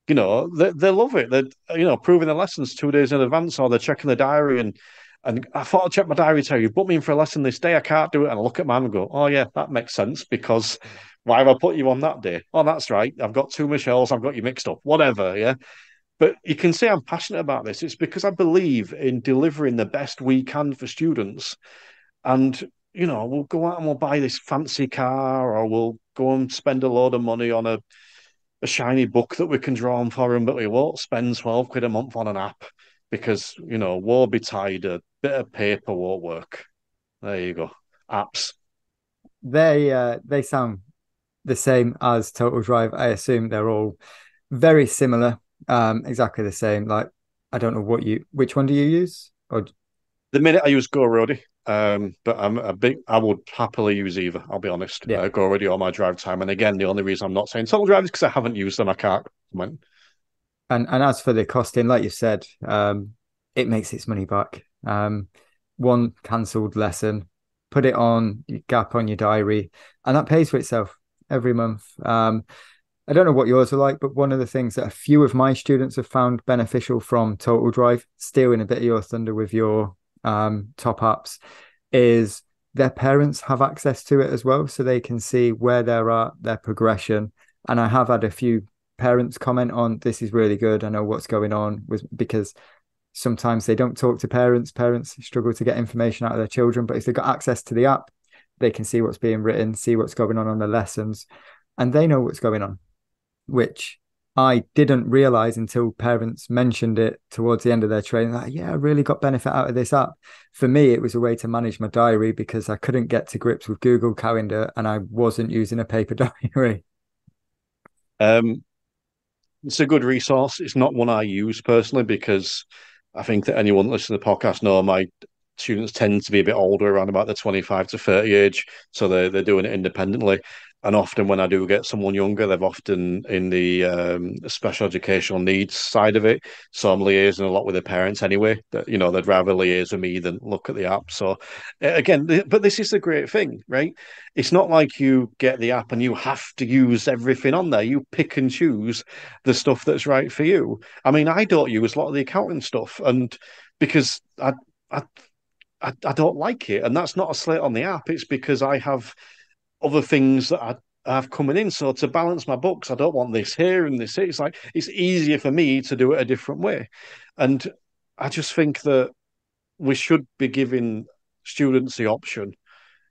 they love it. They're, proving the lessons 2 days in advance, or they're checking the diary and I thought I'd check my diary, tell you, book me in for a lesson this day. I can't do it. And I look at mine and go, oh, yeah, that makes sense because why have I put you on that day? Oh, that's right. I've got two Michelles. I've got you mixed up. Whatever. Yeah. But you can see I'm passionate about this. It's because I believe in delivering the best we can for students. And, we'll go out and we'll buy this fancy car or we'll go and spend a load of money on a shiny book that we can draw on for them, but we won't spend 12 quid a month on an app because, woe betide, a bit of paper won't work. There you go. Apps. They sound the same as Total Drive. I assume they're all very similar, exactly the same. Like I don't know which one do you use? Or The minute I use GoRoadie, but I would happily use either, I'll be honest. yeah, GoRoadie or my drive time. And again, the only reason I'm not saying Total Drive is because I haven't used them. I can't comment. and as for the costing, like you said, it makes its money back. One cancelled lesson, put it on your gap on your diary, and that pays for itself every month. I don't know what yours are like, but one of the things that a few of my students have found beneficial from Total Drive, stealing a bit of your thunder with your top ups, is their parents have access to it as well, so they can see where they're at, their progression. And I have had a few parents comment on this is really good. I know what's going on with because sometimes they don't talk to parents. Parents struggle to get information out of their children, but if they've got access to the app, they can see what's being written, see what's going on the lessons, and they know what's going on, which I didn't realize until parents mentioned it towards the end of their training. Like, yeah, I really got benefit out of this app. For me, it was a way to manage my diary because I couldn't get to grips with Google Calendar and I wasn't using a paper diary. Um, it's a good resource. It's not one I use personally because I think that anyone listening to the podcast know my students tend to be a bit older, around about the 25 to 30 age. So they're doing it independently. And often when I do get someone younger, they're often in the special educational needs side of it. So I'm liaising a lot with their parents anyway. That they'd rather liaise with me than look at the app. So again, but this is the great thing, right? It's not like you get the app and you have to use everything on there. You pick and choose the stuff that's right for you. I mean, I don't use a lot of the accounting stuff, and because I I don't like it, and that's not a slate on the app. It's because I have other things that I have coming in. So to balance my books, I don't want this here and this here. It's like it's easier for me to do it a different way. And I just think that we should be giving students the option,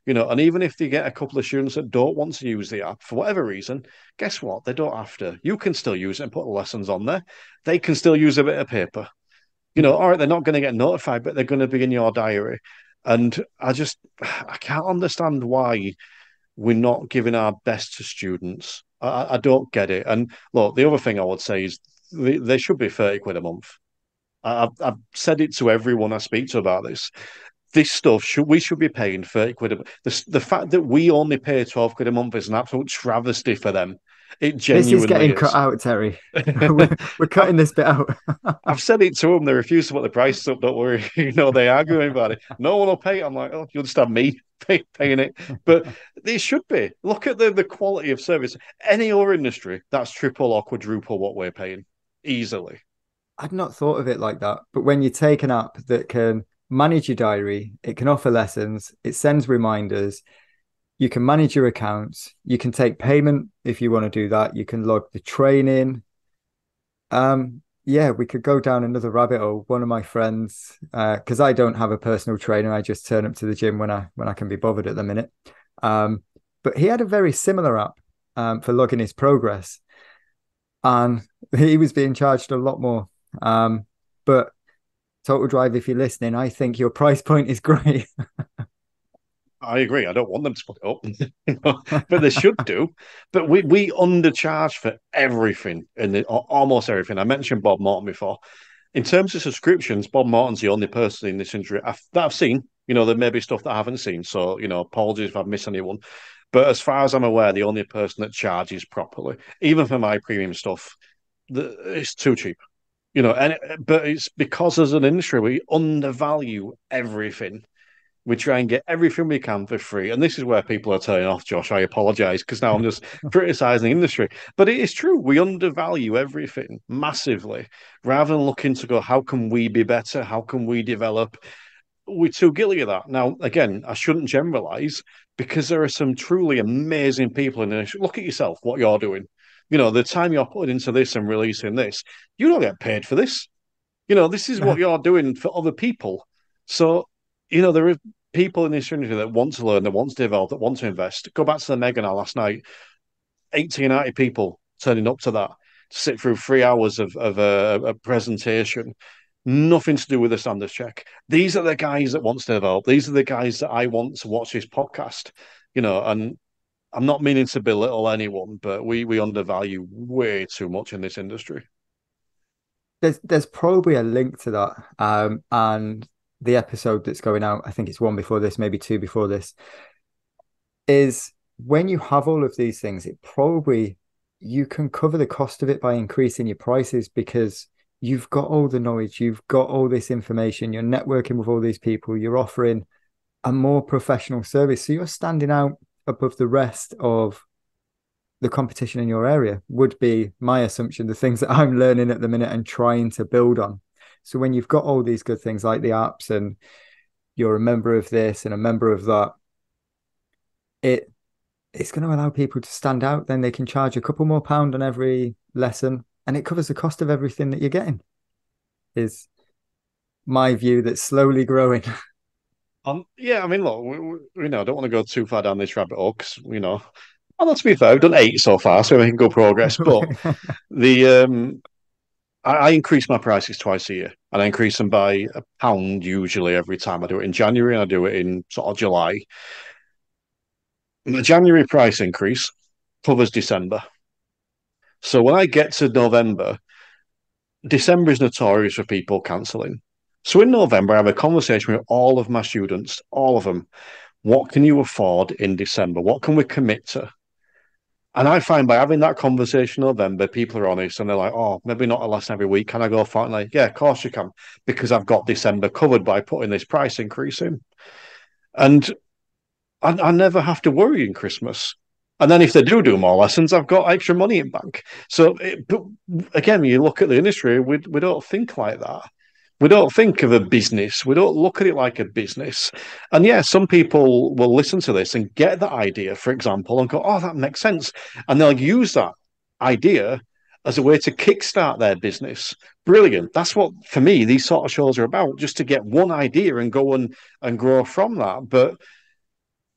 and even if they get a couple of students that don't want to use the app for whatever reason, guess what? They don't have to. You can still use it and put the lessons on there. They can still use a bit of paper. All right, they're not going to get notified, but they're going to be in your diary. And I can't understand why we're not giving our best to students. I don't get it. And look, the other thing I would say is they should be 30 quid a month. I've said it to everyone I speak to about this. This stuff we should be paying 30 quid. The fact that we only pay 12 quid a month is an absolute travesty for them. It This is genuinely getting cut is. out, Terry. We're cutting this bit out. I've said it to them. They refuse to put the prices up. Don't worry. They arguing about it. No one will pay it. I'm like, oh, you'll just have me paying it. But it should be. Look at the quality of service. Any other industry, that's triple or quadruple what we're paying easily. I'd not thought of it like that. But when you take an app that can manage your diary, it can offer lessons, it sends reminders, you can manage your accounts, you can take payment if you want to do that, you can log the training. Yeah, we could go down another rabbit hole. One of my friends, because I don't have a personal trainer, I just turn up to the gym when I can be bothered at the minute. But he had a very similar app for logging his progress, and he was being charged a lot more. But Total Drive, if you're listening, I think your price point is great. I agree. I don't want them to put it up, but they should do. But we undercharge for everything almost everything. I mentioned Bob Morton before. In terms of subscriptions, Bob Morton's the only person in this industry that I've seen. There may be stuff that I haven't seen, so apologies if I've missed anyone. But as far as I'm aware, the only person that charges properly, even for my premium stuff, it's too cheap. But it's because as an industry we undervalue everything. We try and get everything we can for free. And this is where people are turning off, Josh. I apologize because now I'm just criticizing the industry. But it is true. We undervalue everything massively rather than looking to go, how can we be better? How can we develop? We're too guilty of that. Now, again, I shouldn't generalize because there are some truly amazing people in this. Look at yourself, what you're doing. The time you're putting into this and releasing this, you don't get paid for this. This is what you're doing for other people. So, there are people in this industry that want to learn, that want to develop, that want to invest. Go back to the Megan last night, 80 90 people turning up to that to sit through 3 hours of a presentation. Nothing to do with the standards check. These are the guys that want to develop. These are the guys that I want to watch this podcast. And I'm not meaning to belittle anyone, but we undervalue way too much in this industry. There's probably a link to that. And the episode that's going out, I think it's one before this, maybe two before this, is when you have all of these things, it probably you can cover the cost of it by increasing your prices because you've got all the knowledge, you've got all this information, you're networking with all these people, you're offering a more professional service. So you're standing out above the rest of the competition in your area, would be my assumption, the things that I'm learning at the minute and trying to build on. So when you've got all these good things like the apps and you're a member of this and a member of that, it's going to allow people to stand out. Then they can charge a couple more pound on every lesson and it covers the cost of everything that you're getting, is my view that's slowly growing. Yeah, I mean, look, I don't want to go too far down this rabbit hole because, well, let's be fair, we've done 8 so far, so we're making good progress. But the I increase my prices twice a year, and I increase them by a pound usually every time. I do it in January and I do it in sort of July. The January price increase covers December. So when I get to November, December is notorious for people cancelling. So in November, I have a conversation with all of my students, all of them. What can you afford in December? What can we commit to? And I find by having that conversation in November, people are honest and they're like, oh, maybe not a lesson every week. Can I go fortnightly? Yeah, of course you can, because I've got December covered by putting this price increase in. And I never have to worry in Christmas. And then if they do more lessons, I've got extra money in bank. But again, when you look at the industry, we don't think like that. We don't think of a business. We don't look at it like a business. And yeah, some people will listen to this and get that idea, for example, and go, oh, that makes sense. And they'll use that idea as a way to kickstart their business. Brilliant. That's what, for me, these sort of shows are about, just to get one idea and go and grow from that. But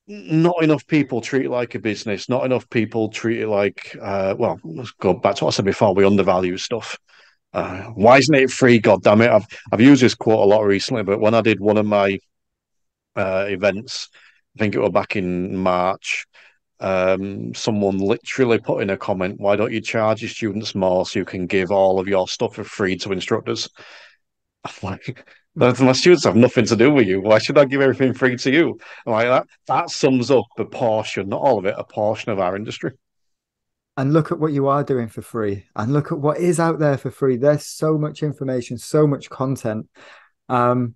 not enough people treat it like a business. Not enough people treat it like, well, let's go back to what I said before. We undervalue stuff. Why isn't it free? God damn it! I've used this quote a lot recently, but when I did one of my events, I think it was back in March. Someone literally put in a comment, "Why don't you charge your students more so you can give all of your stuff for free to instructors?" I'm like, my students have nothing to do with you. Why should I give everything free to you? I'm like that. That sums up a portion, not all of it, a portion of our industry. And look at what you are doing for free, and look at what is out there for free. There's so much information, so much content. Um,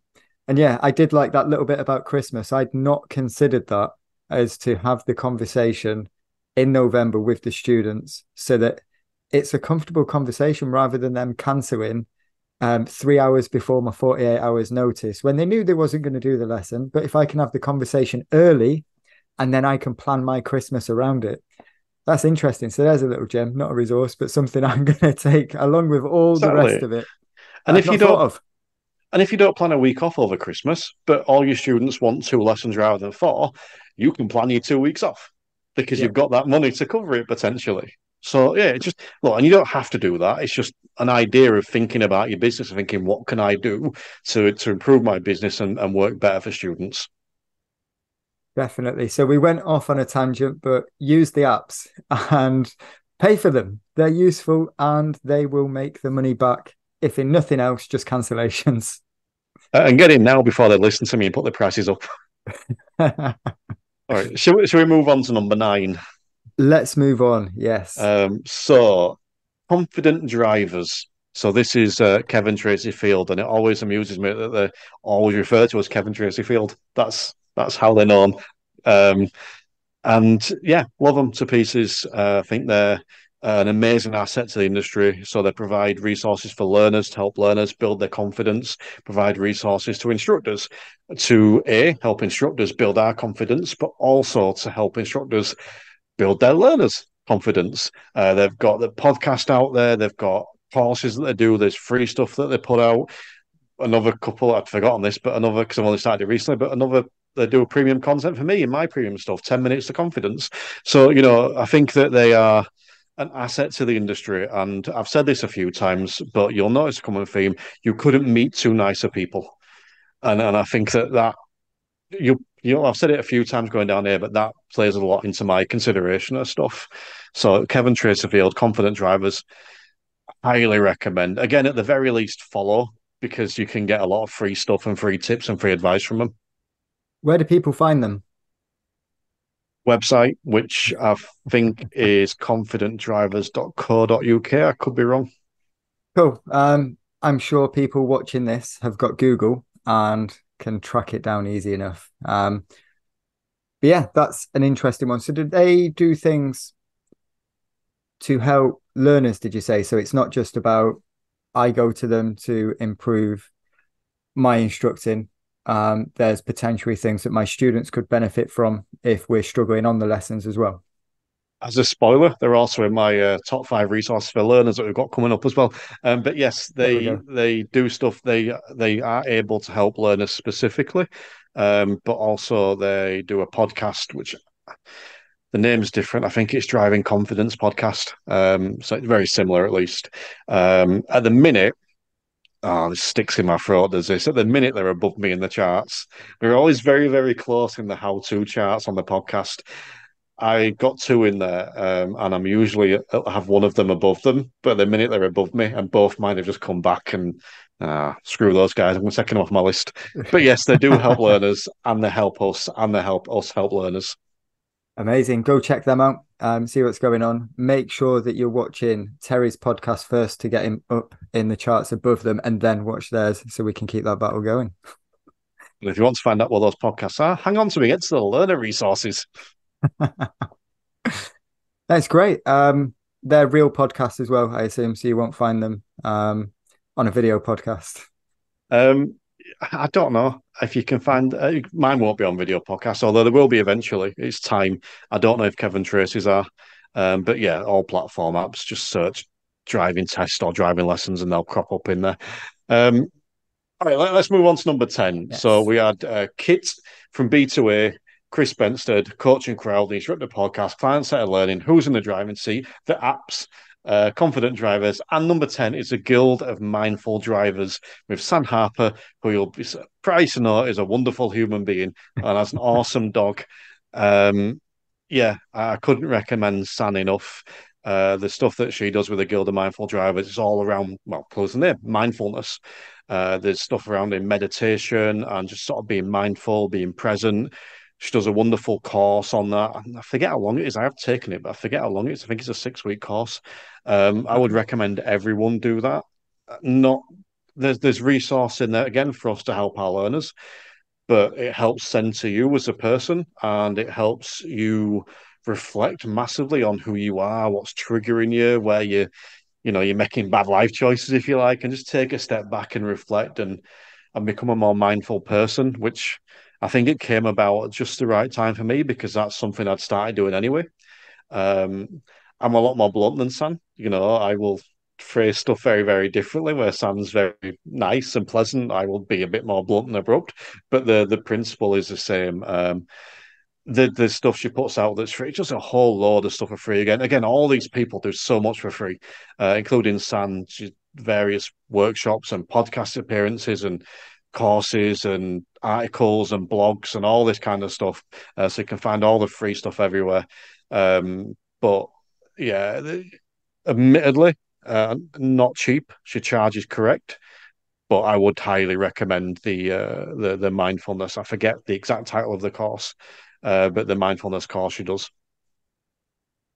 and yeah, I did like that little bit about Christmas. I'd not considered that, as to have the conversation in November with the students so that it's a comfortable conversation rather than them cancelling 3 hours before my 48 hours notice when they knew they wasn't going to do the lesson. But if I can have the conversation early and then I can plan my Christmas around it, that's interesting. So there's a little gem, not a resource, but something I'm going to take along with all the rest Exactly. of it that And I've if you not thought don't of. And if you don't plan a week off over Christmas, but all your students want 2 lessons rather than 4, you can plan your 2 weeks off because Yeah, you've got that money to cover it potentially. So yeah, it's just look, and you don't have to do that. It's just an idea of thinking about your business and thinking, what can I do to improve my business and work better for students? definitely. So we went off on a tangent, but use the apps and pay for them. They're useful and they will make the money back. If in nothing else, just cancellations. And get in now before they listen to me and put the prices up. All right, shall we move on to number 9? Let's move on. Yes. So confident drivers. So this is Kevin Tracy Field, and it always amuses me that they always refer to as Kevin Tracy Field. That's how they're known. Um, and yeah, love them to pieces. I think they're an amazing asset to the industry. So they provide resources for learners to help learners build their confidence, provide resources to instructors to help instructors build our confidence, but also to help instructors build their learners' confidence. They've got the podcast out there. They've got courses that they do. There's free stuff that they put out. Another couple, I'd forgotten this, but another, because I've only started it recently, but another, they do premium content for me in my premium stuff, 10 minutes to confidence. So, I think that they are an asset to the industry. And I've said this a few times, but you'll notice a common theme. You couldn't meet two nicer people. And I think that I've said it a few times going down here, but that plays a lot into my consideration of stuff. So Kevin Tracerfield, confident drivers, highly recommend. Again, at the very least, follow, because you can get a lot of free stuff and free tips and free advice from them. Where do people find them? Website, which I think is confidentdrivers.co.uk. I could be wrong. Cool. I'm sure people watching this have got Google and can track it down easy enough. But yeah, that's an interesting one. So did they do things to help learners, did you say? So it's not just about I go to them to improve my instructing. There's potentially things that my students could benefit from if we're struggling on the lessons as well. As a spoiler, they're also in my top 5 resources for learners that we've got coming up as well. But yes, There we they go. they do stuff. They are able to help learners specifically, but also they do a podcast which the name is different. I think it's Driving Confidence podcast. So it's very similar at least. At the minute, oh, this sticks in my throat. Does this? At the minute, they're above me in the charts. We're always very, very close in the how-to charts on the podcast. I got 2 in there, and I'm usually have one of them above them. But at the minute they're above me, and both mine have just come back and screw those guys. I'm taking them off my list. But yes, they do help learners, and they help us, and they help us help learners. Amazing. Go check them out. See what's going on. Make sure that you're watching Terry's podcast first to get him up in the charts above them, and then watch theirs so we can keep that battle going. And if you want to find out what those podcasts are, hang on to me. It's the learner resources. That's great. They're real podcasts as well, I assume, so you won't find them on a video podcast. Um, I don't know if you can find mine won't be on video podcast, although there will be eventually. It's time. I don't know if Kevin Tracy's are, but yeah, all platform apps. Just search driving test or driving lessons, and they'll crop up in there. Um, all right, let's move on to number 10. So Yes. we had Kit from B2A, Chris Benstead, Coach and Crowd, the Instructor Podcast, Client Centered Learning, Who's in the Driving Seat, the apps, Confident Drivers, and number 10 is a Guild of Mindful Drivers with Sam Harper, who you'll be surprised to know is a wonderful human being and has an awesome dog. Um, yeah, I couldn't recommend San enough. The stuff that she does with the Guild of Mindful Drivers is all around, well, close the name, mindfulness. There's stuff around in meditation and just sort of being mindful, being present. She does a wonderful course on that. I forget how long it is. I have taken it, but I forget how long it is. I think it's a 6 week course. I would Okay. recommend everyone do that. Not there's resource in there again for us to help our learners, but it helps center you as a person and it helps you reflect massively on who you are, what's triggering you, where you're making bad life choices, if you like, and just take a step back and reflect and become a more mindful person, which I think it came about at just the right time for me because that's something I'd started doing anyway. Um, I'm a lot more blunt than Sam. I will phrase stuff very, very differently. Where Sam's very nice and pleasant, I will be a bit more blunt and abrupt. But the principle is the same. The stuff she puts out that's free, just a whole load of stuff for free. Again, all these people do so much for free, including Sam, various workshops and podcast appearances and courses and articles and blogs and all this kind of stuff. So you can find all the free stuff everywhere. But yeah, admittedly, not cheap. She charges correct, but I would highly recommend the mindfulness. I forget the exact title of the course, but the mindfulness course she does.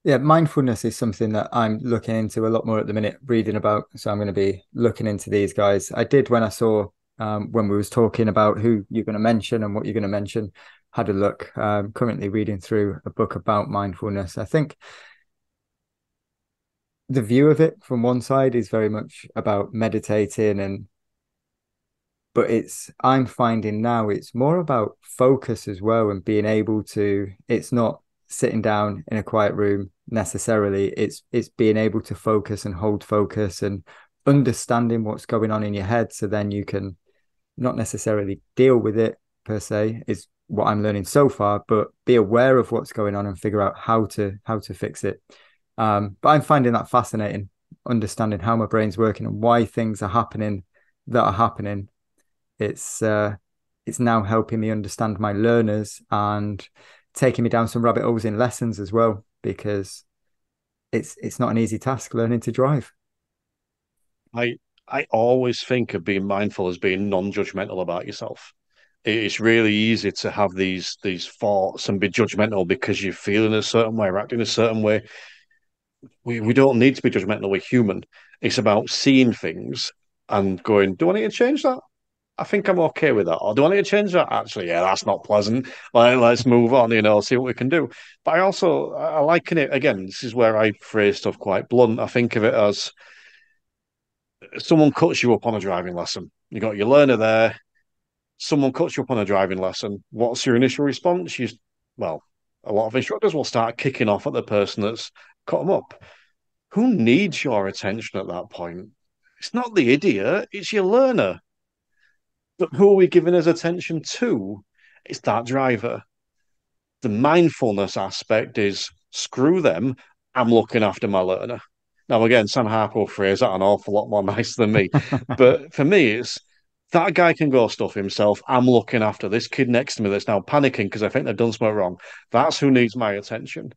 Yeah, mindfulness is something that I'm looking into a lot more at the minute, reading about. So I'm going to be looking into these guys. I did when I saw when we was talking about who you're going to mention and what you're going to mention, had a look. Currently reading through a book about mindfulness. I think the view of it from one side is very much about meditating and but I'm finding now it's more about focus as well and being able to it's not sitting down in a quiet room necessarily. It's being able to focus and hold focus and understanding what's going on in your head so then you can not necessarily deal with it per se is what I'm learning so far, but be aware of what's going on and figure out how to fix it. But I'm finding that fascinating, understanding how my brain's working and why things are happening that are happening. It's now helping me understand my learners and taking me down some rabbit holes in lessons as well because it's not an easy task learning to drive. I I always think of being mindful as being non-judgmental about yourself. It's really easy to have these thoughts and be judgmental because you're feeling a certain way or acting a certain way. We don't need to be judgmental. We're human. It's about seeing things and going, do I need to change that? I think I'm okay with that. Or do I need to change that? Actually, yeah, that's not pleasant. Let's move on, see what we can do. But I liken it again. This is where I phrase stuff quite blunt. I think of it as someone cuts you up on a driving lesson. You got your learner there. Someone cuts you up on a driving lesson. What's your initial response? Well, a lot of instructors will start kicking off at the person that's cut them up. Who needs your attention at that point? It's not the idiot, it's your learner. But who are we giving his attention to? It's that driver. The mindfulness aspect is screw them. I'm looking after my learner. Now, again, Sam Harper will phrase that an awful lot more nice than me. But for me, it's that guy can go stuff himself. I'm looking after this kid next to me that's now panicking because I think they've done something wrong. That's who needs my attention.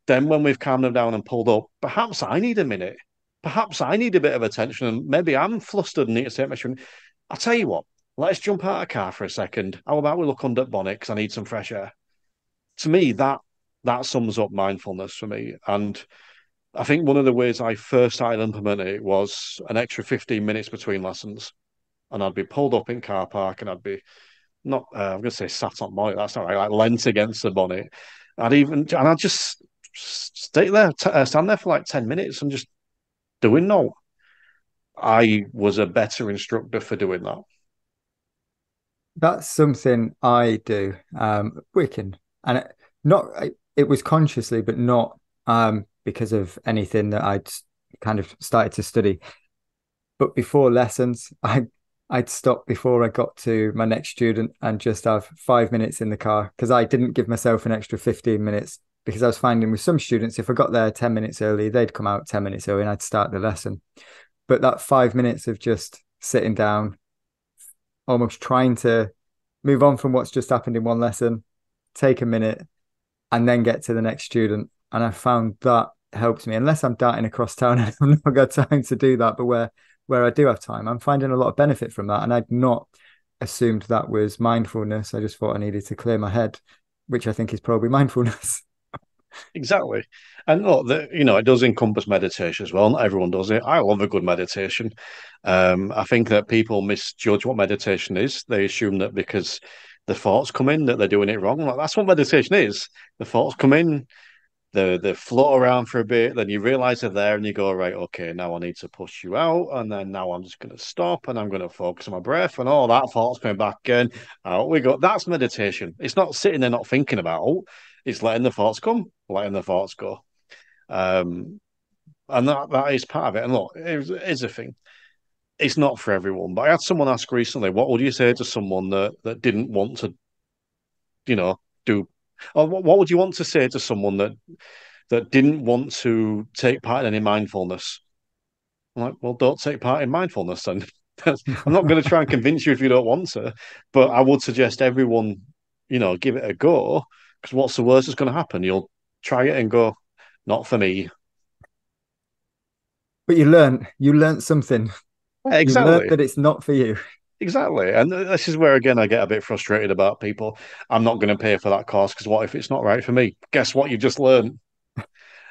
Then, when we've calmed them down and pulled up, perhaps I need a minute. Perhaps I need a bit of attention and maybe I'm flustered and need to take my shit. I'll tell you what, let's jump out of the car for a second. How about we look under the bonnet because I need some fresh air? To me, that That sums up mindfulness for me. And I think one of the ways I first started implementing it was an extra 15 minutes between lessons. And I'd be pulled up in car park and I'd be not, I'm going to say sat on bonnet, that's not right, like leant against the bonnet. And I'd just stay there, stand there for like 10 minutes and just doing no. I was a better instructor for doing that. That's something I do, wiccing, and it was consciously, but not because of anything that I'd kind of started to study. But before lessons, I'd stop before I got to my next student and just have 5 minutes in the car because I didn't give myself an extra 15 minutes because I was finding with some students, if I got there 10 minutes early, they'd come out 10 minutes early and I'd start the lesson. But that 5 minutes of just sitting down, almost trying to move on from what's just happened in one lesson, take a minute, and then get to the next student. And I found that helps me, unless I'm darting across town and I've not got time to do that. But where I do have time, I'm finding a lot of benefit from that. And I'd not assumed that was mindfulness. I just thought I needed to clear my head, which I think is probably mindfulness. Exactly. And look, it does encompass meditation as well. Not everyone does it. I love a good meditation. I think that people misjudge what meditation is. They assume that because the thoughts come in that they're doing it wrong. Like, that's what meditation is. The thoughts come in, they float around for a bit, then you realize they're there and you go, right, okay, now I need to push you out. And then now I'm just going to stop and I'm going to focus on my breath. And all that thought's coming back again. Out we go. That's meditation. It's not sitting there not thinking about, it's letting the thoughts come, letting the thoughts go. Um, and that is part of it. And look, it's a thing. It's not for everyone. But I had someone ask recently, what would you say to someone that didn't want to, you know, do, or what would you want to say to someone that didn't want to take part in any mindfulness? I'm like, well, don't take part in mindfulness then. I'm not going to try and convince you if you don't want to, but I would suggest everyone, give it a go. Because what's the worst that's going to happen? You'll try it and go, not for me. But you learn something. Yeah, You learned exactly. that it's not for you. Exactly. And this is where, again, I get a bit frustrated about people. I'm not going to pay for that course because what if it's not right for me? Guess what? You've just learned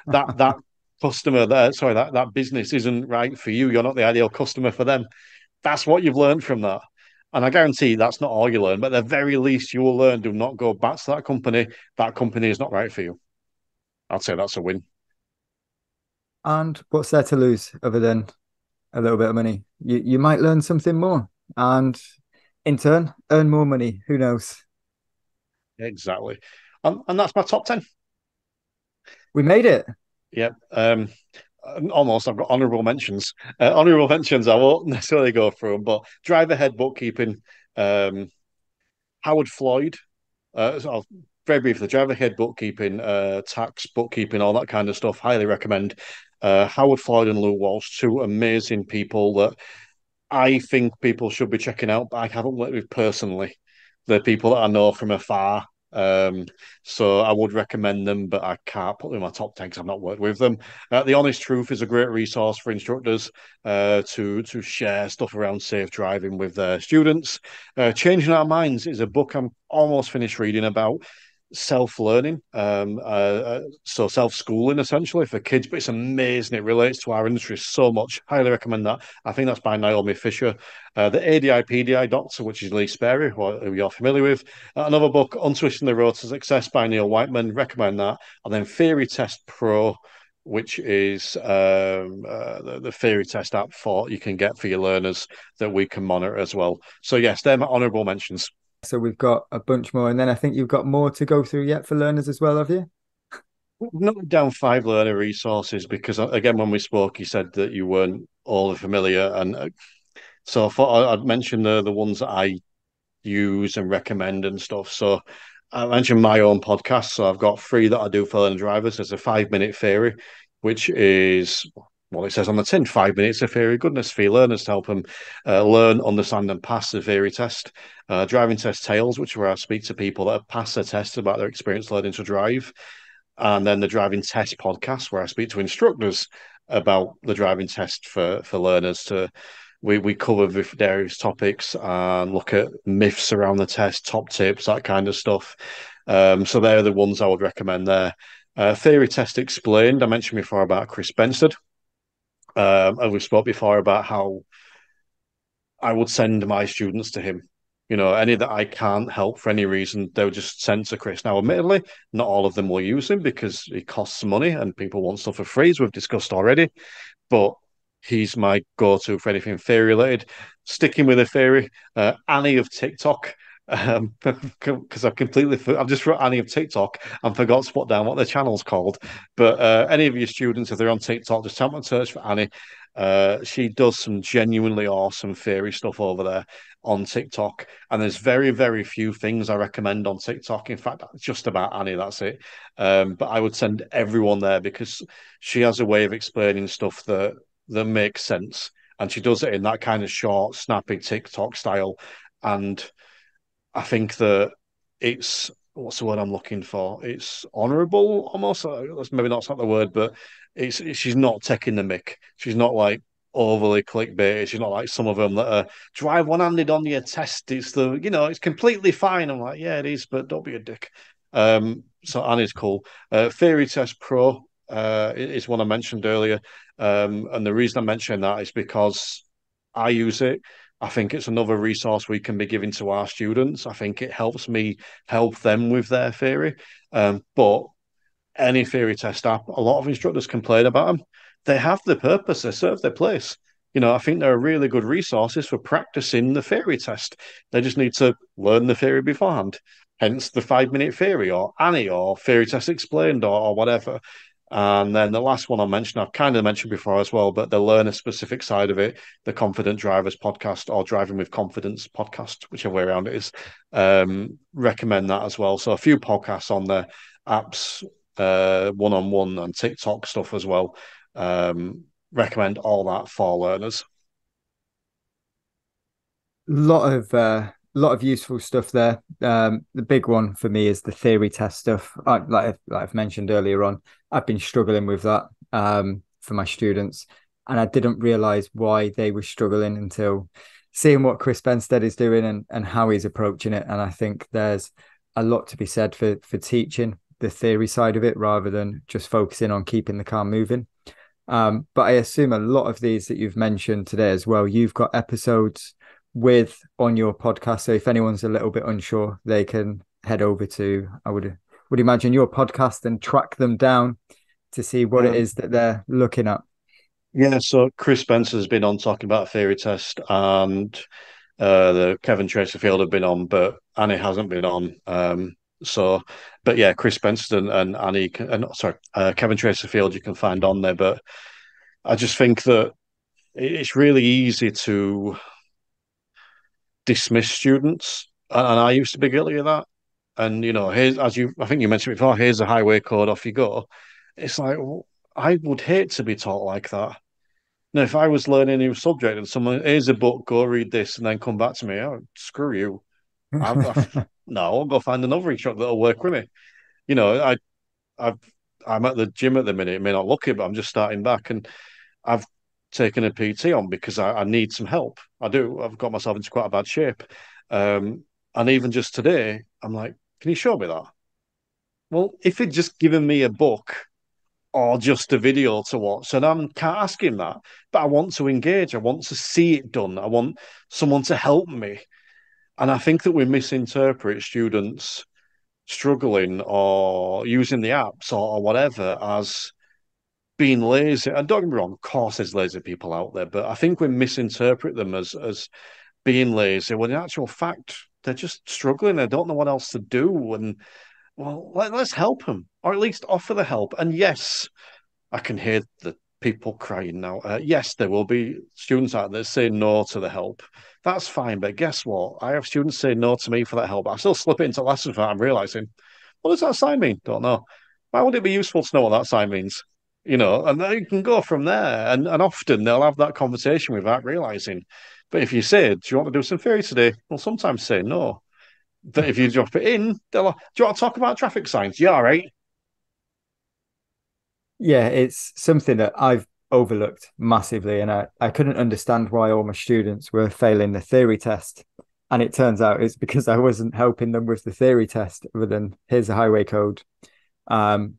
that customer there, sorry, that business isn't right for you. You're not the ideal customer for them. That's what you've learned from that. And I guarantee that's not all you learn, but at the very least, you will learn do not go back to that company. That company is not right for you. I'd say that's a win. And what's there to lose other than a little bit of money? You might learn something more and in turn earn more money. Who knows? Exactly. And that's my top 10. We made it. Yep. Almost. I've got honourable mentions. Honourable mentions, I won't necessarily go through them, but drive ahead bookkeeping, um, Howard Floyd, very briefly, driver head bookkeeping, tax bookkeeping, all that kind of stuff. Highly recommend. Howard Floyd and Lou Walsh, two amazing people that I think people should be checking out, but I haven't worked with personally. They're people that I know from afar. Um, so I would recommend them, but I can't put them in my top 10 because I've not worked with them. The Honest Truth is a great resource for instructors to share stuff around safe driving with their students. Changing Our Minds is a book I'm almost finished reading about self-learning, so self-schooling essentially for kids, but it's amazing. It relates to our industry so much. Highly recommend that. I think that's by Naomi Fisher. The ADI PDI Doctor, which is Lee Sperry, who you're familiar with. Another book, Untwisting the Road to Success by Neil Whiteman. Recommend that. And then Theory Test Pro, which is the theory test app for you can get for your learners that we can monitor as well. So yes, they're my honourable mentions. So we've got a bunch more, and then I think you've got more to go through yet for learners as well, have you? Noted down 5 learner resources because again, when we spoke, you said that you weren't all familiar, and so I thought I'd mention the ones that I use and recommend and stuff. So I mentioned my own podcast. So I've got 3 that I do for learning drivers. There's a 5 minute theory, which is well, it says on the tin, 5 minutes of theory goodness for your learners to help them learn, understand, and pass the theory test. Driving test tales, which is where I speak to people that have passed the test about their experience learning to drive. And then the driving test podcast, where I speak to instructors about the driving test for learners to we cover various topics and look at myths around the test, top tips, that kind of stuff. So they're the ones I would recommend there. Theory Test Explained, I mentioned before about Chris Benstead. And we spoke before about how I would send my students to him. Any that I can't help for any reason, they would just send to Chris. Now, admittedly, not all of them will use him because it costs money and people want stuff for free, as we've discussed already. But he's my go-to for anything theory related. Sticking with the theory, Annie of TikTok. Because I've just wrote Annie of TikTok and forgot to put down what the channel's called. But any of your students, if they're on TikTok, just type and search for Annie. She does some genuinely awesome theory stuff over there on TikTok, and there's very, very few things I recommend on TikTok. In fact, just about Annie, that's it. But I would send everyone there because she has a way of explaining stuff that makes sense, and she does it in that kind of short, snappy TikTok style. And I think that it's what's the word I'm looking for? It's honourable almost. That's maybe not the word, but she's not taking the mick. She's not like overly clickbait. She's not like some of them that are drive one-handed on your test. It's completely fine. I'm like, yeah, it is, but don't be a dick. So Annie's cool. Theory Test Pro is one I mentioned earlier, and the reason I'm mentioning that is because I use it. I think it's another resource we can be giving to our students. I think it helps me help them with their theory. But any theory test app, a lot of instructors complain about them. They have the purpose, they serve their place. I think they're really good resources for practicing the theory test. They just need to learn the theory beforehand. Hence the 5 minute theory or Annie or theory test explained or whatever. And then the last one I mentioned, I've kind of mentioned before as well, but the learner specific side of it, the Confident Drivers podcast or Driving with Confidence podcast, whichever way around it is, recommend that as well. So a few podcasts on there, apps, one-on-one and TikTok stuff as well. Recommend all that for learners. Lot of useful stuff there. The big one for me is the theory test stuff. Like I've mentioned earlier on, I've been struggling with that for my students, and I didn't realize why they were struggling until seeing what Chris Benstead is doing and how he's approaching it. And I think there's a lot to be said for teaching the theory side of it rather than just focusing on keeping the car moving. But I assume a lot of these that you've mentioned today as well, you've got episodes with on your podcast. So if anyone's a little bit unsure, they can head over to, I would imagine, your podcast and track them down to see what it Um, is that they're looking at. yeah, so Chris Spencer's been on talking about theory test, and the Kevin Tracerfield have been on, but Annie hasn't been on. But yeah, Chris Spencer and Annie, sorry, Kevin Tracerfield you can find on there. But I just think that it's really easy to dismiss students, and I used to be guilty of that. And here's I think you mentioned before, here's a highway code, off you go. It's like I would hate to be taught like that. Now, if I was learning a new subject and someone, here's a book, go read this, and then come back to me, oh, screw you. No, I'll go find another instructor that'll work with me. You know, I, I've, I'm at the gym at the minute. It may not look it, but I'm just starting back, and I've taken a PT on because I need some help. I do. I've got myself into quite a bad shape. And even just today, I'm like, can you show me that? Well, if he'd just given me a book or just a video to watch, and I can't ask him that, but I want to engage. I want to see it done. I want someone to help me. And I think that we misinterpret students struggling or using the apps or whatever as being lazy. And don't get me wrong, of course there's lazy people out there, but I think we misinterpret them as being lazy when in actual fact they're just struggling. They don't know what else to do. And well, let's help them, or at least offer the help. And yes, I can hear the people crying now. Yes, there will be students out there saying no to the help. That's fine, but guess what? I have students say no to me for that help. I still slip it into lessons without I'm realizing, what does that sign mean? Don't know. Why would it be useful to know what that sign means? And then you can go from there. And often they'll have that conversation without realizing. But if you say, do you want to do some theory today? Well, sometimes say no. But if you drop it in, they'll, do you want to talk about traffic signs? Yeah, all right. Yeah, it's something that I've overlooked massively, and I couldn't understand why all my students were failing the theory test. And it turns out it's because I wasn't helping them with the theory test, other than here's the highway code. Um,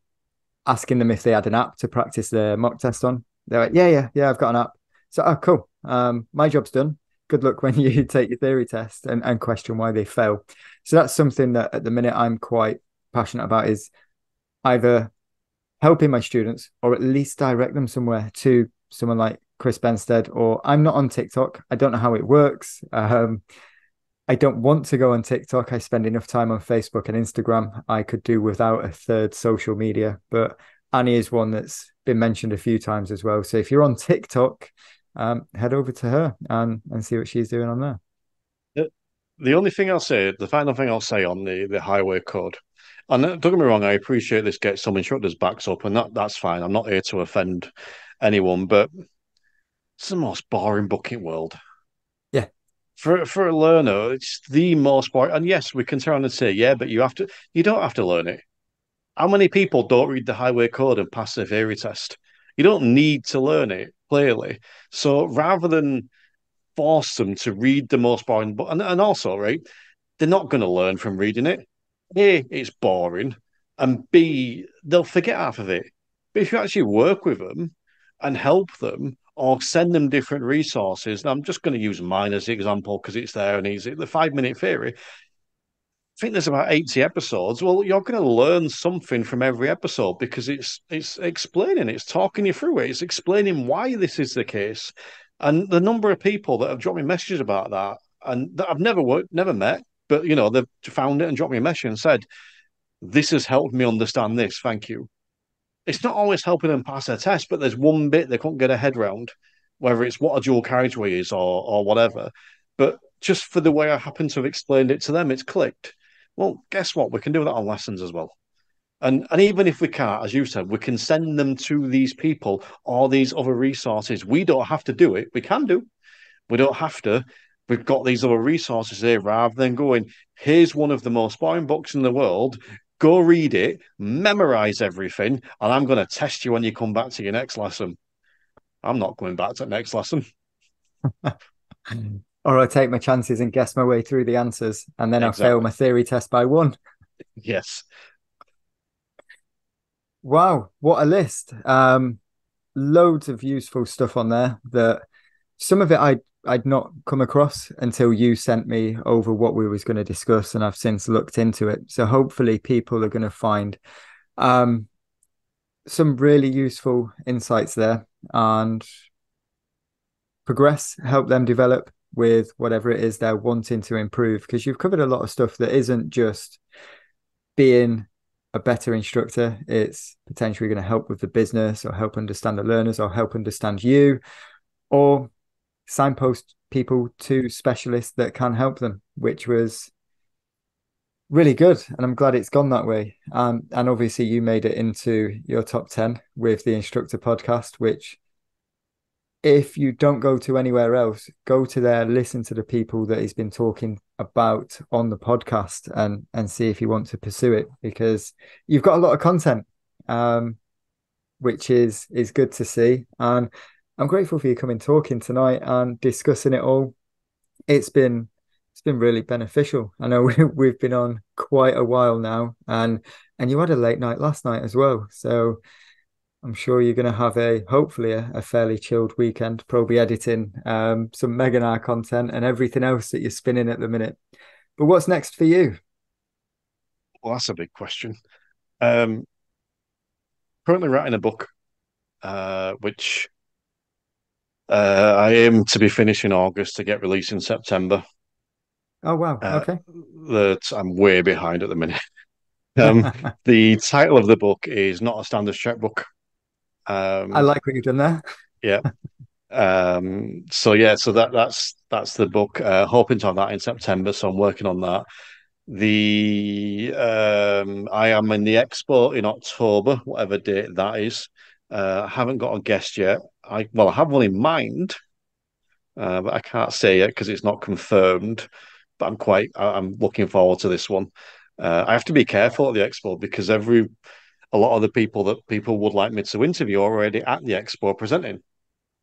Asking them if they had an app to practice their mock test on. They're like, yeah, I've got an app. So, oh, cool. My job's done. Good luck when you take your theory test and question why they fail. So that's something that at the minute I'm quite passionate about, is either helping my students or at least direct them somewhere to someone like Chris Benstead. Or I'm not on TikTok. I don't know how it works. I don't want to go on TikTok. I spend enough time on Facebook and Instagram. I could do without a third social media. But Annie is one that's been mentioned a few times as well. So if you're on TikTok, head over to her and see what she's doing on there. The the only thing I'll say, the final thing I'll say on the highway code, and don't get me wrong, I appreciate this gets some instructors' backs up, and that's fine. I'm not here to offend anyone, but it's the most boring book in the world. Yeah. For a learner, it's the most boring. And yes, we can turn around and say, yeah, but you don't have to learn it. How many people don't read the highway code and pass their theory test? You don't need to learn it, clearly. So rather than force them to read the most boring book, and also, right, they're not going to learn from reading it. A, it's boring, and B, they'll forget half of it. But if you actually work with them and help them or send them different resources, and I'm just going to use mine as the example because it's there and easy. The 5 minute theory, I think there's about 80 episodes. Well, you're going to learn something from every episode because it's explaining, it's talking you through it, it's explaining why this is the case. And the number of people that have dropped me messages about that and that I've never met, but they've found it and dropped me a message and said, "This has helped me understand this. Thank you." It's not always helping them pass their test, but there's one bit they couldn't get a head round, whether it's what a dual carriageway is or whatever. But just for the way I happen to have explained it to them, it's clicked. Well, guess what? We can do that on lessons as well. And even if we can't, as you said, we can send them to these people or these other resources. We don't have to do it. We can do. We don't have to. We've got these other resources here rather than going, here's one of the most boring books in the world. Go read it, memorize everything, and I'm going to test you when you come back to your next lesson. I'm not going back to the next lesson. Or I take my chances and guess my way through the answers, and then I fail Exactly. my theory test by one. Yes. Wow, what a list. Loads of useful stuff on there that some of it I'd not come across until you sent me over what we was going to discuss, and I've since looked into it. So hopefully people are going to find um some really useful insights there and progress, help them develop with whatever it is they're wanting to improve. Because you've covered a lot of stuff that isn't just being a better instructor, it's potentially going to help with the business or help understand the learners or help understand you or signpost people to specialists that can help them, which was really good. And I'm glad it's gone that way. And obviously, you made it into your top 10 with the instructor podcast, which if you don't go to anywhere else, go to there, listen to the people that he's been talking about on the podcast and see if you want to pursue it because you've got a lot of content, which is good to see. And I'm grateful for you coming talking tonight and discussing it all. It's been it's been really beneficial. I know we've been on quite a while now, and you had a late night last night as well. So I'm sure you're going to have hopefully a fairly chilled weekend, probably editing some Meganar content and everything else that you're spinning at the minute. But what's next for you? Well, that's a big question. Um, Currently writing a book, which I aim to be finished in August to get released in September. Oh wow, Uh, okay. that I'm way behind at the minute. Um, the title of the book is not a standard check book. I Um, like what you've done there. yeah. So yeah, so that's the book. Hoping to have that in September, so I'm working on that. The I am in the expo in October, whatever date that is. I haven't got a guest yet. I have one in mind, but I can't say it because it's not confirmed. But I'm looking forward to this one. I have to be careful at the expo because a lot of the people that people would like me to interview are already at the expo presenting.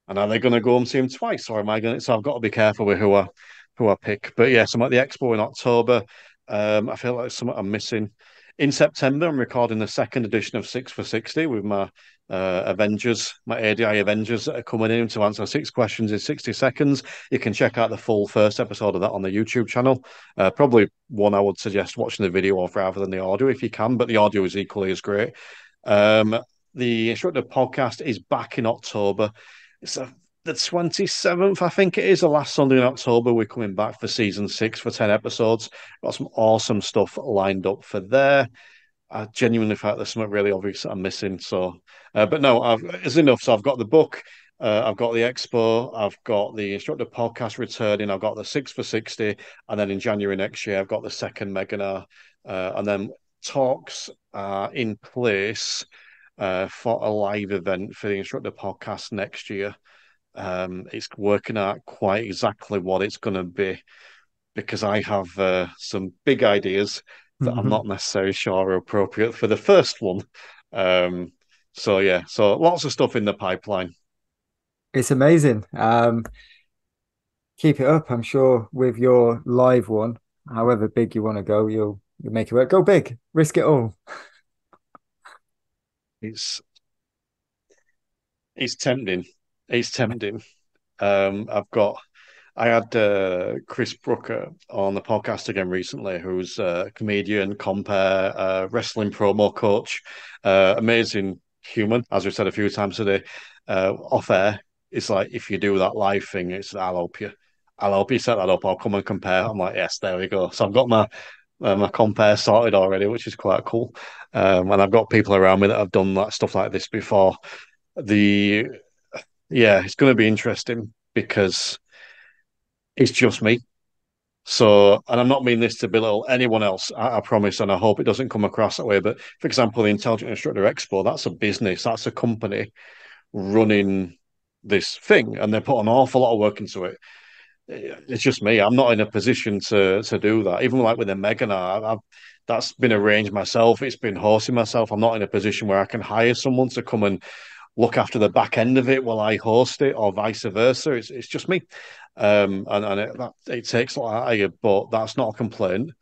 And are they going to go and see him twice, or am I going to? So I've got to be careful with who I who I pick. But yes, I'm at the Expo in October. I feel like something I'm missing. In September, I'm recording the second edition of 6 for 60 with my Avengers, my ADI Avengers that are coming in to answer 6 questions in 60 seconds. You can check out the full first episode of that on the YouTube channel. Probably one I would suggest watching the video of rather than the audio if you can, but the audio is equally as great. Um, the Instructor podcast is back in October. It's the 27th, I think it is, the last Sunday in October. We're coming back for season 6 for 10 episodes. Got some awesome stuff lined up for there. I genuinely felt there's something really obvious that I'm missing. So, but no, it's enough. So I've got the book, I've got the expo, I've got the instructor podcast returning, I've got the 6 for 60, and then in January next year, I've got the second Meganar, and then talks are in place for a live event for the instructor podcast next year. It's working out quite exactly what it's going to be because I have some big ideas that I'm Mhm. not necessarily sure are appropriate for the first one. Um, so yeah, so lots of stuff in the pipeline. It's amazing. Keep it up. I'm sure with your live one, however big you want to go, you'll make it work. Go big, risk it all. It's it's tempting. It's tempting. I've got I had Chris Brooker on the podcast again recently, who's a comedian, compare, wrestling promo coach, amazing human, as we've said a few times today. Off air, it's like if you do that live thing, it's I'll help you set that up. I'll come and compare. I'm like, yes, there we go. So I've got my compare sorted already, which is quite cool. And I've got people around me that have done that stuff like this before. The Yeah, it's going to be interesting because it's just me. So, and I'm not meaning this to belittle anyone else, I promise, and I hope it doesn't come across that way. But for example, the Intelligent Instructor Expo, that's a business, that's a company running this thing, and they put an awful lot of work into it. It's just me. I'm not in a position to do that. Even like with the Meganar, that's been arranged myself. It's been hosting myself. I'm not in a position where I can hire someone to come and look after the back end of it while I host it, or vice versa. It's just me, and it takes a lot out of you, but that's not a complaint.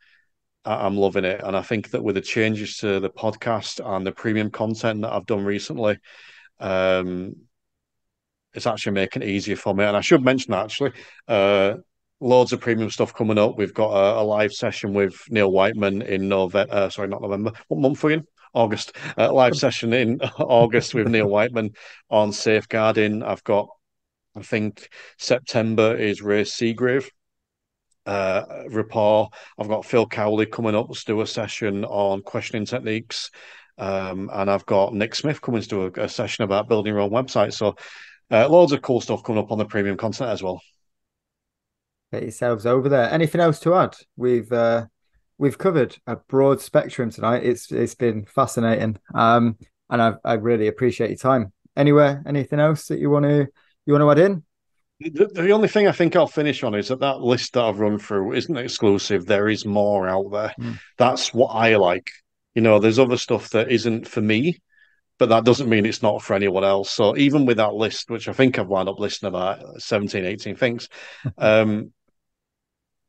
I'm loving it, and I think that with the changes to the podcast and the premium content that I've done recently, um, it's actually making it easier for me. And I should mention that actually, loads of premium stuff coming up. We've got a live session with Neil Whiteman in November. Sorry, not November. What month are we in? August. Live session in August with Neil Whiteman on safeguarding. I think September is Ray Seagrave. Rapport. I've got Phil Cowley coming up to do a session on questioning techniques. And I've got Nick Smith coming to do a session about building your own website. So loads of cool stuff coming up on the premium content as well. Get yourselves over there. Anything else to add? We've covered a broad spectrum tonight. It's been fascinating. And I really appreciate your time. Anywhere, anything else that you want to add in? The only thing I think I'll finish on is that list that I've run through isn't exclusive. There is more out there. Mm. That's what I like. You know, there's other stuff that isn't for me, but that doesn't mean it's not for anyone else. So even with that list, which I think I've wound up listing about 17, 18 things, um,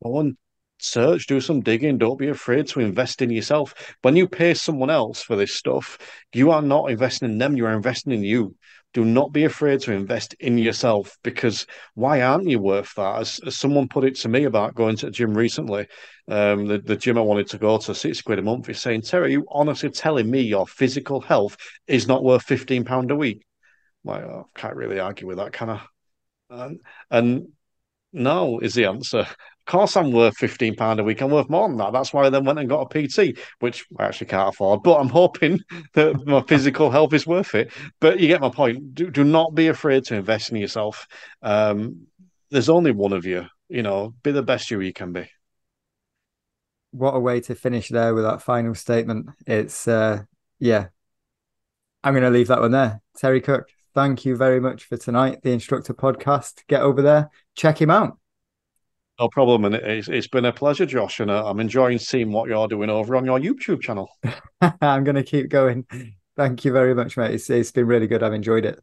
go and search, do some digging. Don't be afraid to invest in yourself. When you pay someone else for this stuff, you are not investing in them, you are investing in you. Do not be afraid to invest in yourself because why aren't you worth that? As someone put it to me about going to the gym recently, the gym I wanted to go to, £60 a month, is saying, Terry, are you honestly telling me your physical health is not worth £15 a week? Like, I can't really argue with that, can I? And no, is the answer. Of course, I'm worth £15 a week. I'm worth more than that. That's why I then went and got a PT, which I actually can't afford. But I'm hoping that my physical health is worth it. But you get my point. Do not be afraid to invest in yourself. Um, there's only one of you. You know, be the best you can be. What a way to finish there with that final statement. Yeah, I'm going to leave that one there. Terry Cook, thank you very much for tonight. The Instructor Podcast. Get over there, check him out. No problem. And it's been a pleasure, Josh. And I'm enjoying seeing what you're doing over on your YouTube channel. I'm going to keep going. Thank you very much, mate. It's been really good. I've enjoyed it.